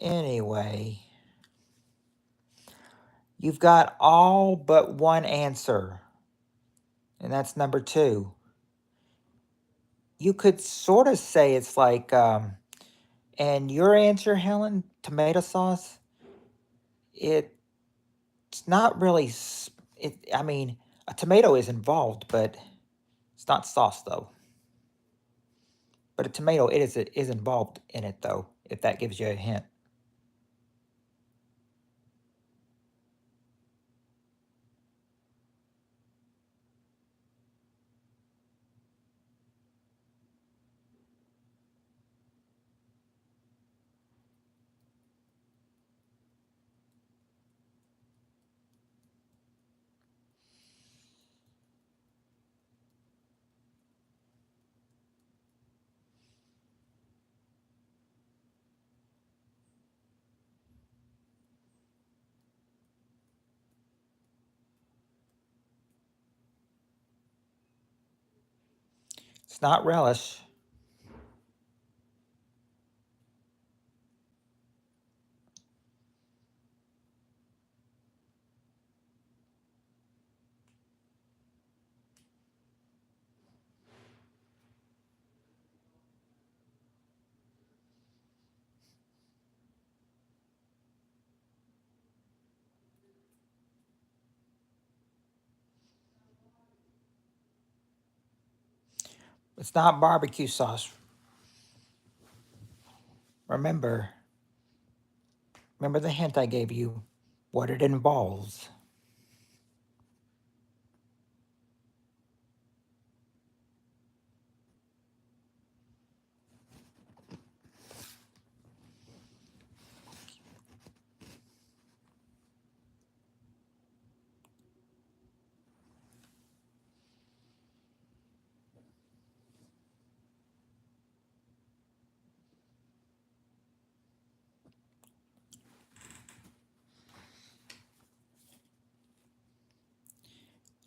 Speaker 1: Anyway, you've got all but one answer, and that's number two. You could sort of say it's like, and your answer, Helen, tomato sauce, it's not really, I mean, a tomato is involved, but it's not sauce, though. But a tomato, is involved in it, though, if that gives you a hint. It's not relish. It's not barbecue sauce. Remember, remember the hint I gave you, what it involves.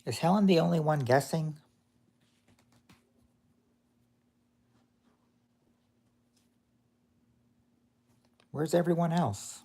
Speaker 1: Is Helen the only one guessing? Where's everyone else?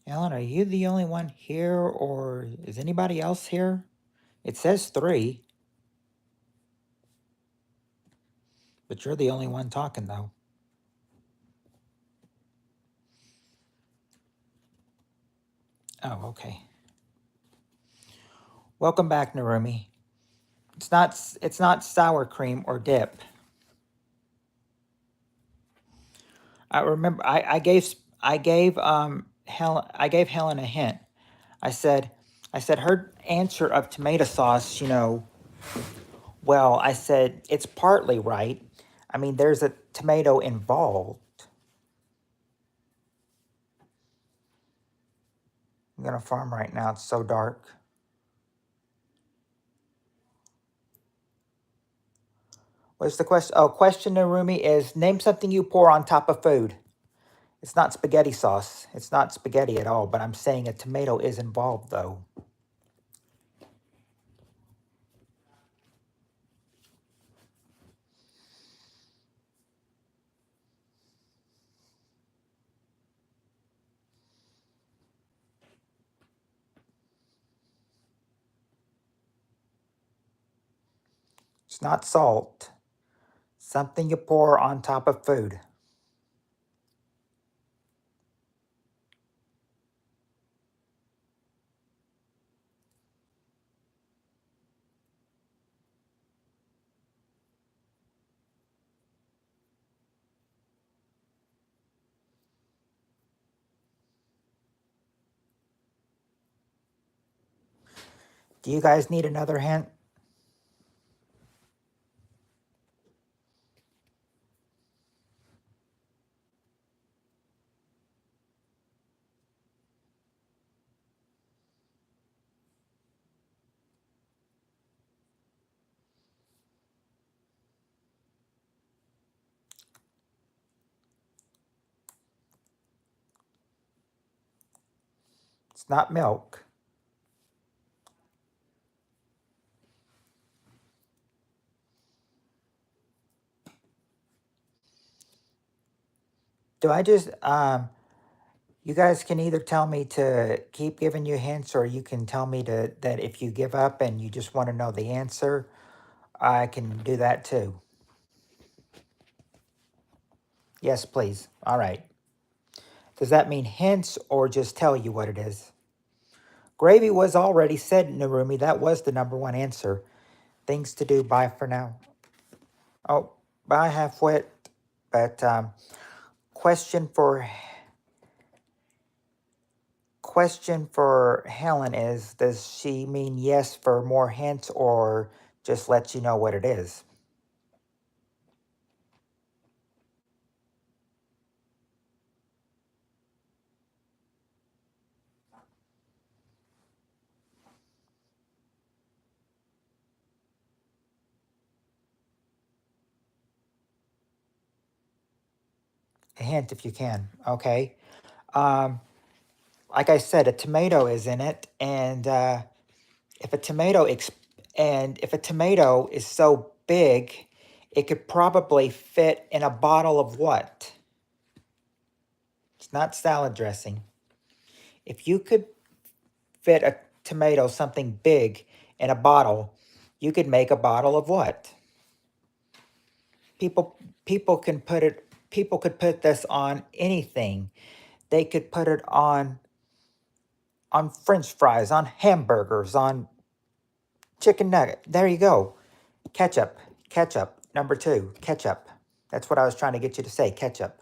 Speaker 1: Helen, are you the only one here, or is anybody else here? It says three, but you're the only one talking, though. Oh, okay. Welcome back, Narumi. It's not sour cream or dip. I remember I gave Helen a hint. I said her answer of tomato sauce, well, I said it's partly right. I mean, there's a tomato involved. I'm gonna farm right now. It's so dark. What's the question? Oh, question, Narumi, is name something you pour on top of food. It's not spaghetti sauce. It's not spaghetti at all, but I'm saying a tomato is involved, though. It's not salt. Something you pour on top of food. Do you guys need another hint? It's not milk. Do I just you guys can either tell me to keep giving you hints, or you can tell me to that if you give up and you just want to know the answer, I can do that too. Yes, please. All right. Does that mean hints or just tell you what it is? Gravy was already said, Narumi. That was the number one answer. Things to do. Bye for now. Oh, bye halfwit. But question for question for Helen is: does she mean yes for more hints, or just let you know what it is? A hint if you can. Okay. Um, like I said, a tomato is in it, and if a tomato if a tomato is so big, it could probably fit in a bottle of what? It's not salad dressing. If you could fit a tomato, something big, in a bottle, you could make a bottle of what? People can put it. People could put this on anything. They could put it on French fries, on hamburgers, on chicken nugget. There you go. Ketchup. Ketchup. Number two. Ketchup. That's what I was trying to get you to say. Ketchup.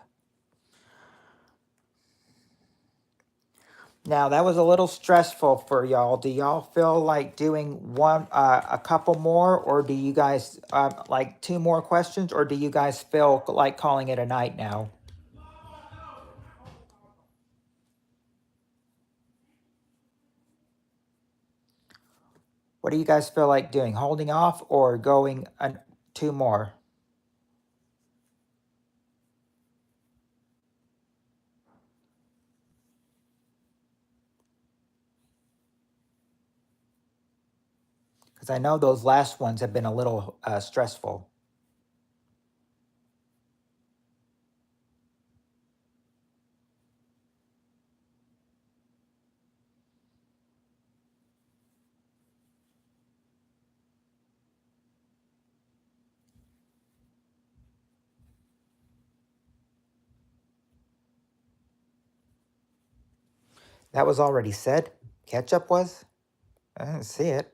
Speaker 1: Now that was a little stressful for y'all. Do y'all feel like doing a couple more, or do you guys like two more questions, or do you guys feel like calling it a night now? What do you guys feel like doing? Holding off or going two more? Because I know those last ones have been a little stressful. That was already said. Ketchup was? I didn't see it.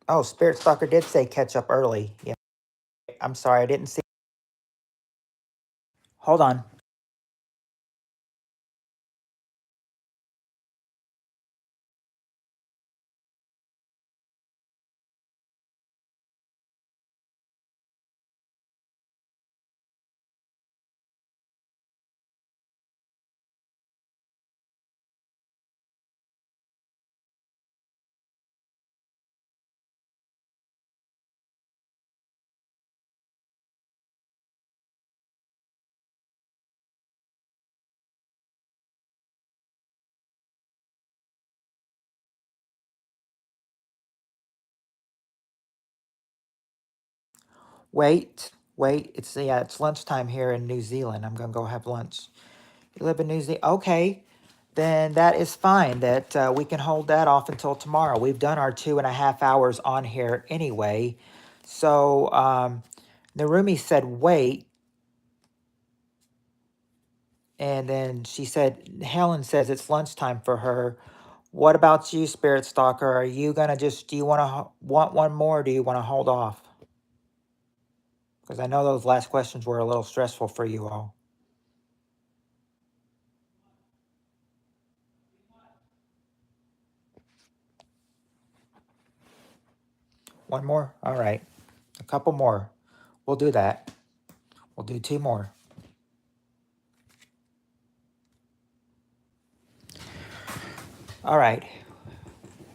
Speaker 1: Oh, Spirit Stalker did say ketchup early. Yeah. I'm sorry, I didn't see. Hold on. Wait. It's lunchtime here in New Zealand. I'm gonna go have lunch. You live in New Zealand? Okay, then that is fine. That we can hold that off until tomorrow. We've done our 2.5 hours on here anyway. So Narumi said wait, and then she said Helen says it's lunchtime for her. What about you, Spirit Stalker? Are you gonna just? Do you want one more? Or do you want to hold off? Because I know those last questions were a little stressful for you all. One more? All right. A couple more. We'll do that. We'll do two more. All right.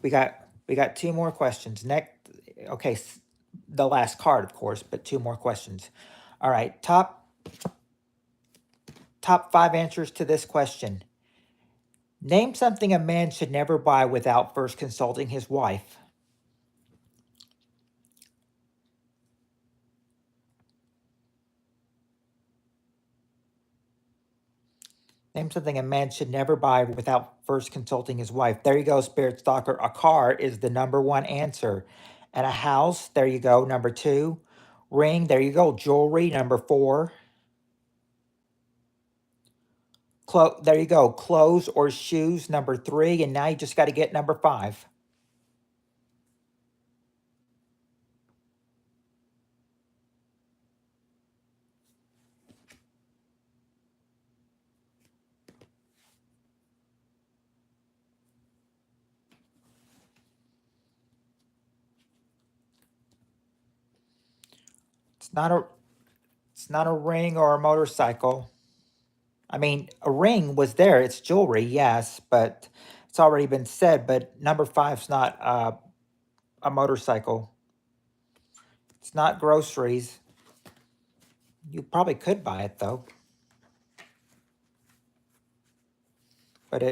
Speaker 1: We got two more questions. Next, okay, the last card, of course, but two more questions. All right. Top five answers to this question. Name something a man should never buy without first consulting his wife. Name something a man should never buy without first consulting his wife. There you go, Spirit Stalker. A car is the number one answer. And a house, there you go, number two. Ring, there you go. Jewelry, number four. There you go. Clothes or shoes, number three. And now you just got to get number five. It's not a it's not a ring or a motorcycle. I mean, a ring was there. It's jewelry, yes, but it's already been said. But number five's not a motorcycle. It's not groceries. You probably could buy it though, but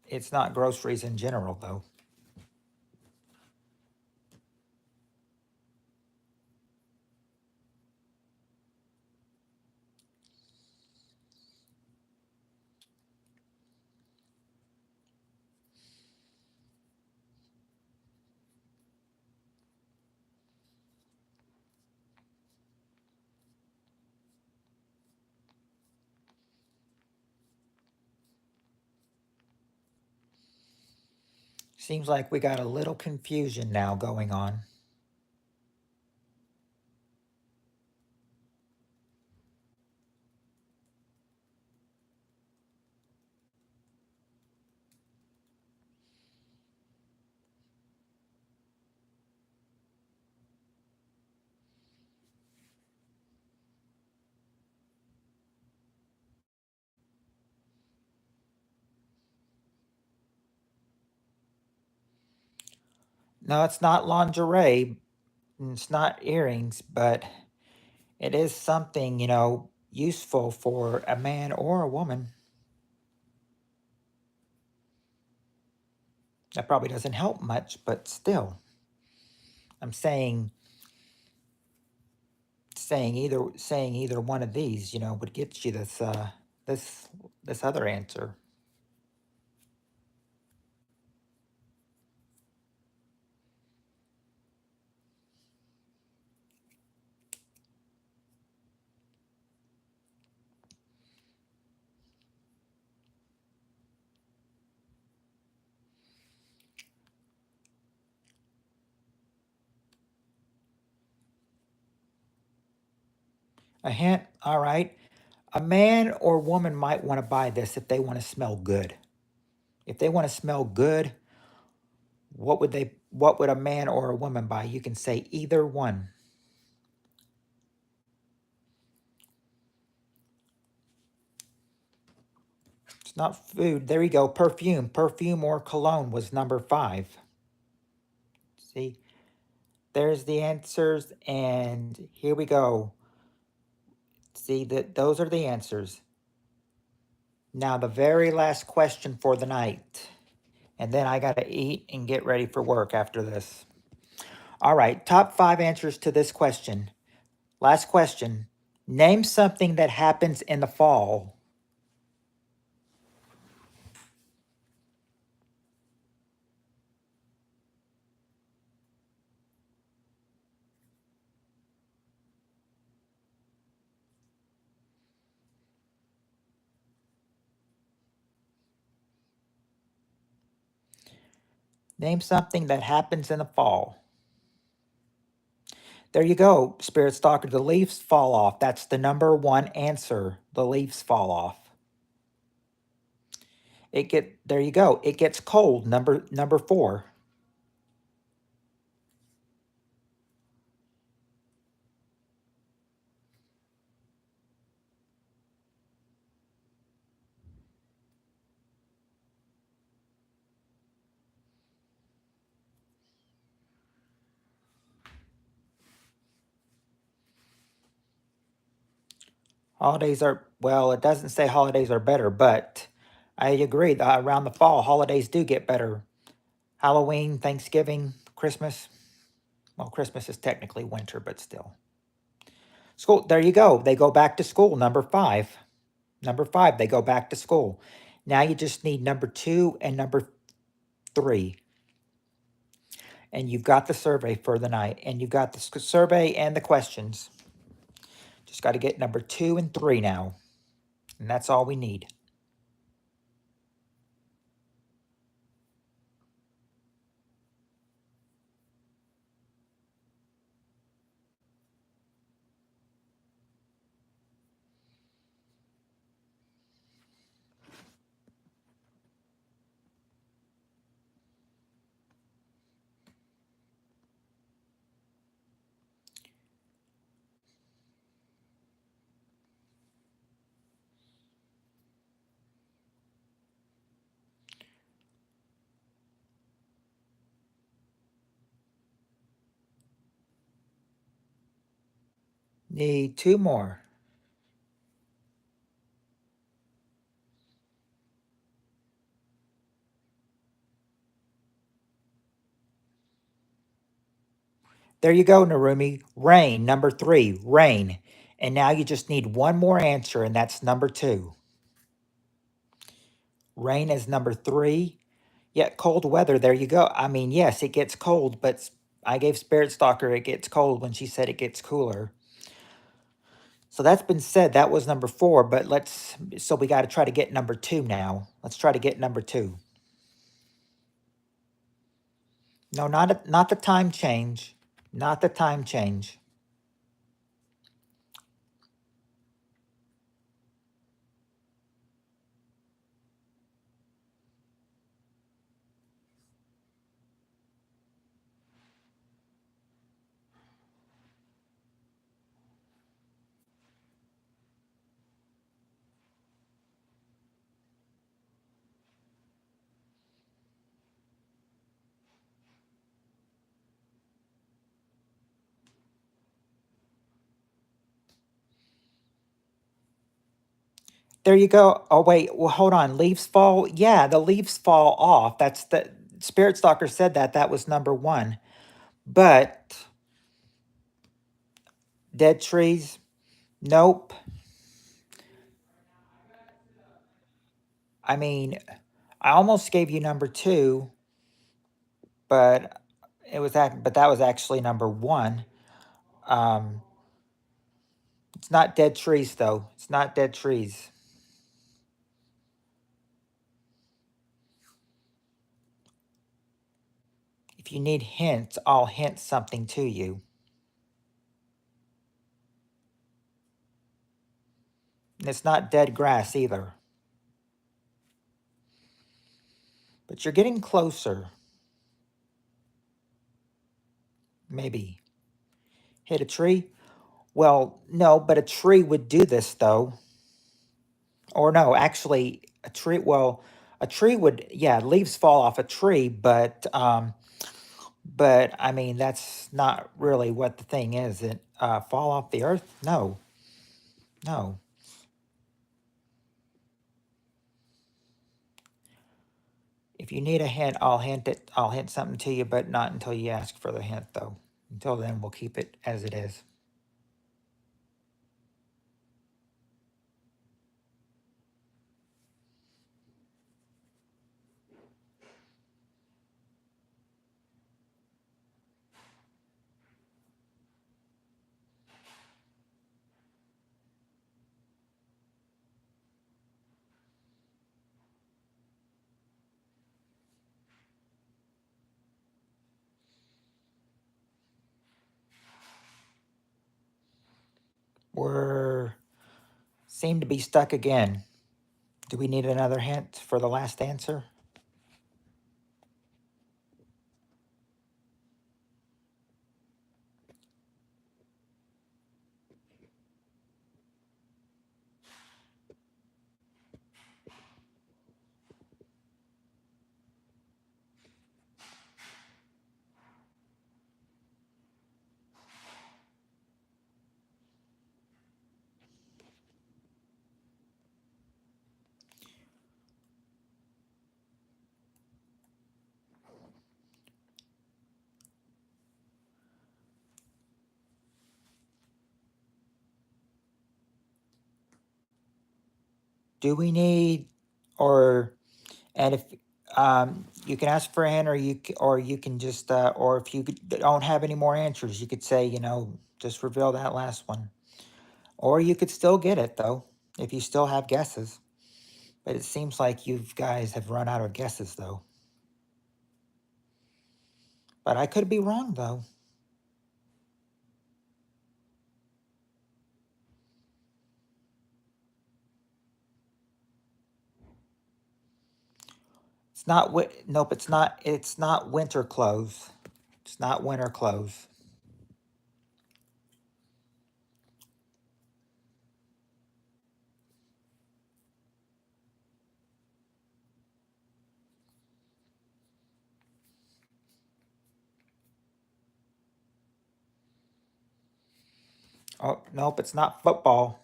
Speaker 1: it's not groceries in general though. Seems like we got a little confusion now going on. No, it's not lingerie. It's not earrings, but it is something, useful for a man or a woman. That probably doesn't help much, but still, I'm saying either one of these, would get you this this other answer. A hint, all right. A man or woman might want to buy this if they want to smell good. If they want to smell good, what would a man or a woman buy? You can say either one. It's not food. There you go. Perfume. Perfume or cologne was number five. See, there's the answers, and here we go. See that those are the answers. Now the very last question for the night. And then I gotta eat and get ready for work after this. All right, top five answers to this question. Last question. Name something that happens in the fall. Name something that happens in the fall. There you go, Spirit Stalker. The leaves fall off. That's the number one answer. The leaves fall off. There you go. It gets cold. Number four. Holidays are, well, it doesn't say holidays are better, but I agree. Around the fall, holidays do get better. Halloween, Thanksgiving, Christmas. Well, Christmas is technically winter, but still. School, there you go. They go back to school. Number five. Number five, they go back to school. Now you just need number two and number three. And you've got the survey for the night. And you've got the survey and the questions. Just got to get number two and three now. And that's all we need. Need two more. There you go, Narumi. Rain, number three, rain. And now you just need one more answer, and that's number two. Rain is number three. Yeah, cold weather. There you go. I mean, yes, it gets cold, but I gave Spirit Stalker it gets cold when she said it gets cooler. So that's been said. That was number four, but so we got to try to get number two now. Let's try to get number two. No, not the time change. Not the time change. There you go. Oh, wait. Well, hold on. Leaves fall. Yeah, the leaves fall off. That's the Spirit Stalker said that. That was number one. But dead trees, nope. I mean, I almost gave you number two, but but that was actually number one. Um, it's not dead trees though. It's not dead trees. If you need hints, I'll hint something to you. And it's not dead grass either. But you're getting closer. Maybe. Hit a tree? Well, no, but a tree would do this though. Or no, actually, a tree would, yeah, leaves fall off a tree, but I mean, that's not really what the thing is. It fall off the earth? No, no. If you need a hint, I'll hint it. I'll hint something to you, but not until you ask for the hint, though. Until then, we'll keep it as it is. We're seem to be stuck again. Do we need another hint for the last answer? Do we need, or, and if, you can ask for a hint, or or you can just, or if you don't have any more answers, you could say, just reveal that last one. Or you could still get it, though, if you still have guesses. But it seems like you guys have run out of guesses, though. But I could be wrong, though. It's not, nope, it's not winter clothes. It's not winter clothes. Oh, nope, it's not football.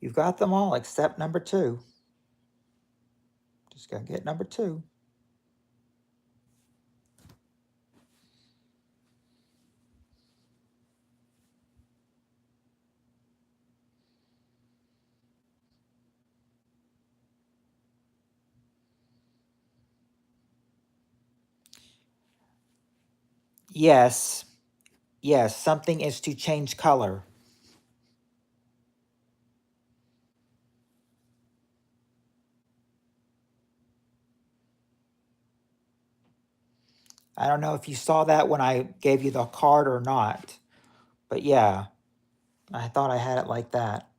Speaker 1: You've got them all except number two. Just gotta get number two. Yes, yes, something is to change color. I don't know if you saw that when I gave you the card or not, but yeah, I thought I had it like that.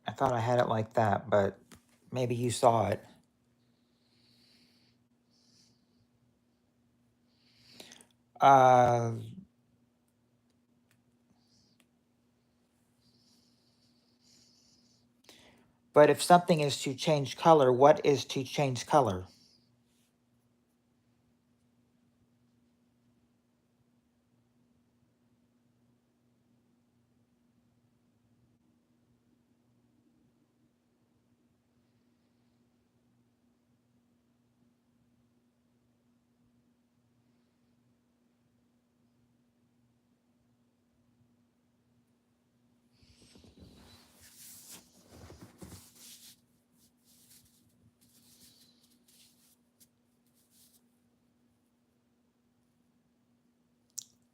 Speaker 1: I thought I had it like that, but maybe you saw it. Uh, but if something is to change color, what is to change color?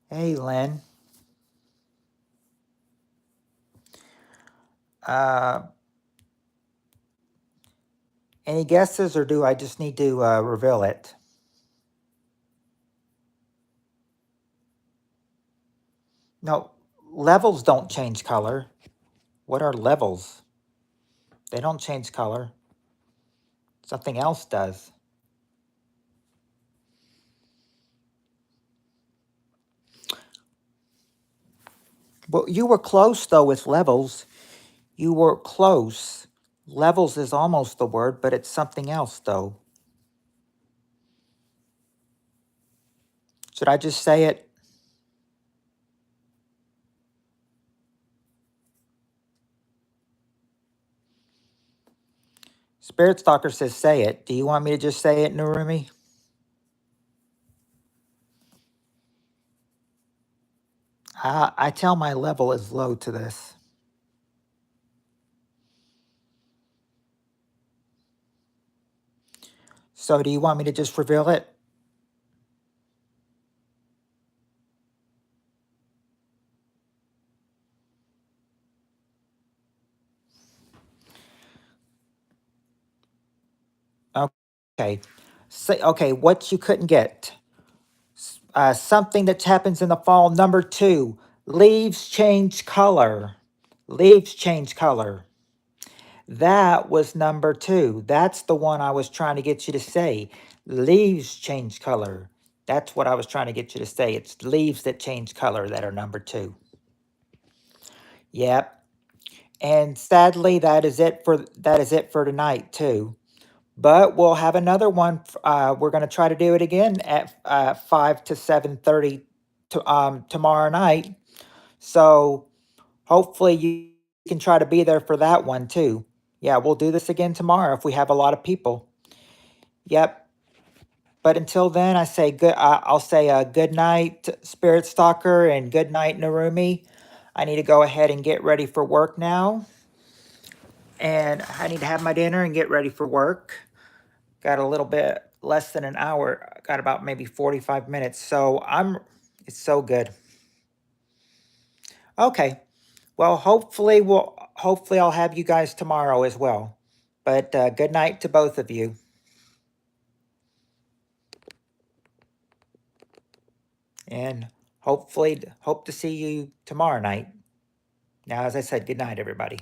Speaker 1: Hey, Lynn. Uh, any guesses, or do I just need to reveal it? No, levels don't change color. What are levels? They don't change color. Something else does. Well, you were close, though, with levels. You were close. Levels is almost the word, but it's something else, though. Should I just say it? Spirit Stalker says say it. Do you want me to just say it, Narumi? I tell my level is low to this. So do you want me to just reveal it? Okay. Say, okay, what you couldn't get. Something that happens in the fall. Number two, leaves change color. Leaves change color. That was number two. That's the one I was trying to get you to say. Leaves change color. That's what I was trying to get you to say. It's leaves that change color that are number two. Yep. And sadly, that is it for tonight too. But we'll have another one. We're going to try to do it again at 5 to 7:30 tomorrow night. So hopefully you can try to be there for that one too. Yeah, we'll do this again tomorrow if we have a lot of people. Yep. But until then, I say good. I'll say good night, Spirit Stalker, and good night, Narumi. I need to go ahead and get ready for work now, and I need to have my dinner and get ready for work. Got a little bit less than an hour. Got about maybe 45 minutes. So it's so good. Okay. Well, hopefully I'll have you guys tomorrow as well. But good night to both of you, and hope to see you tomorrow night. Now, as I said, good night, everybody.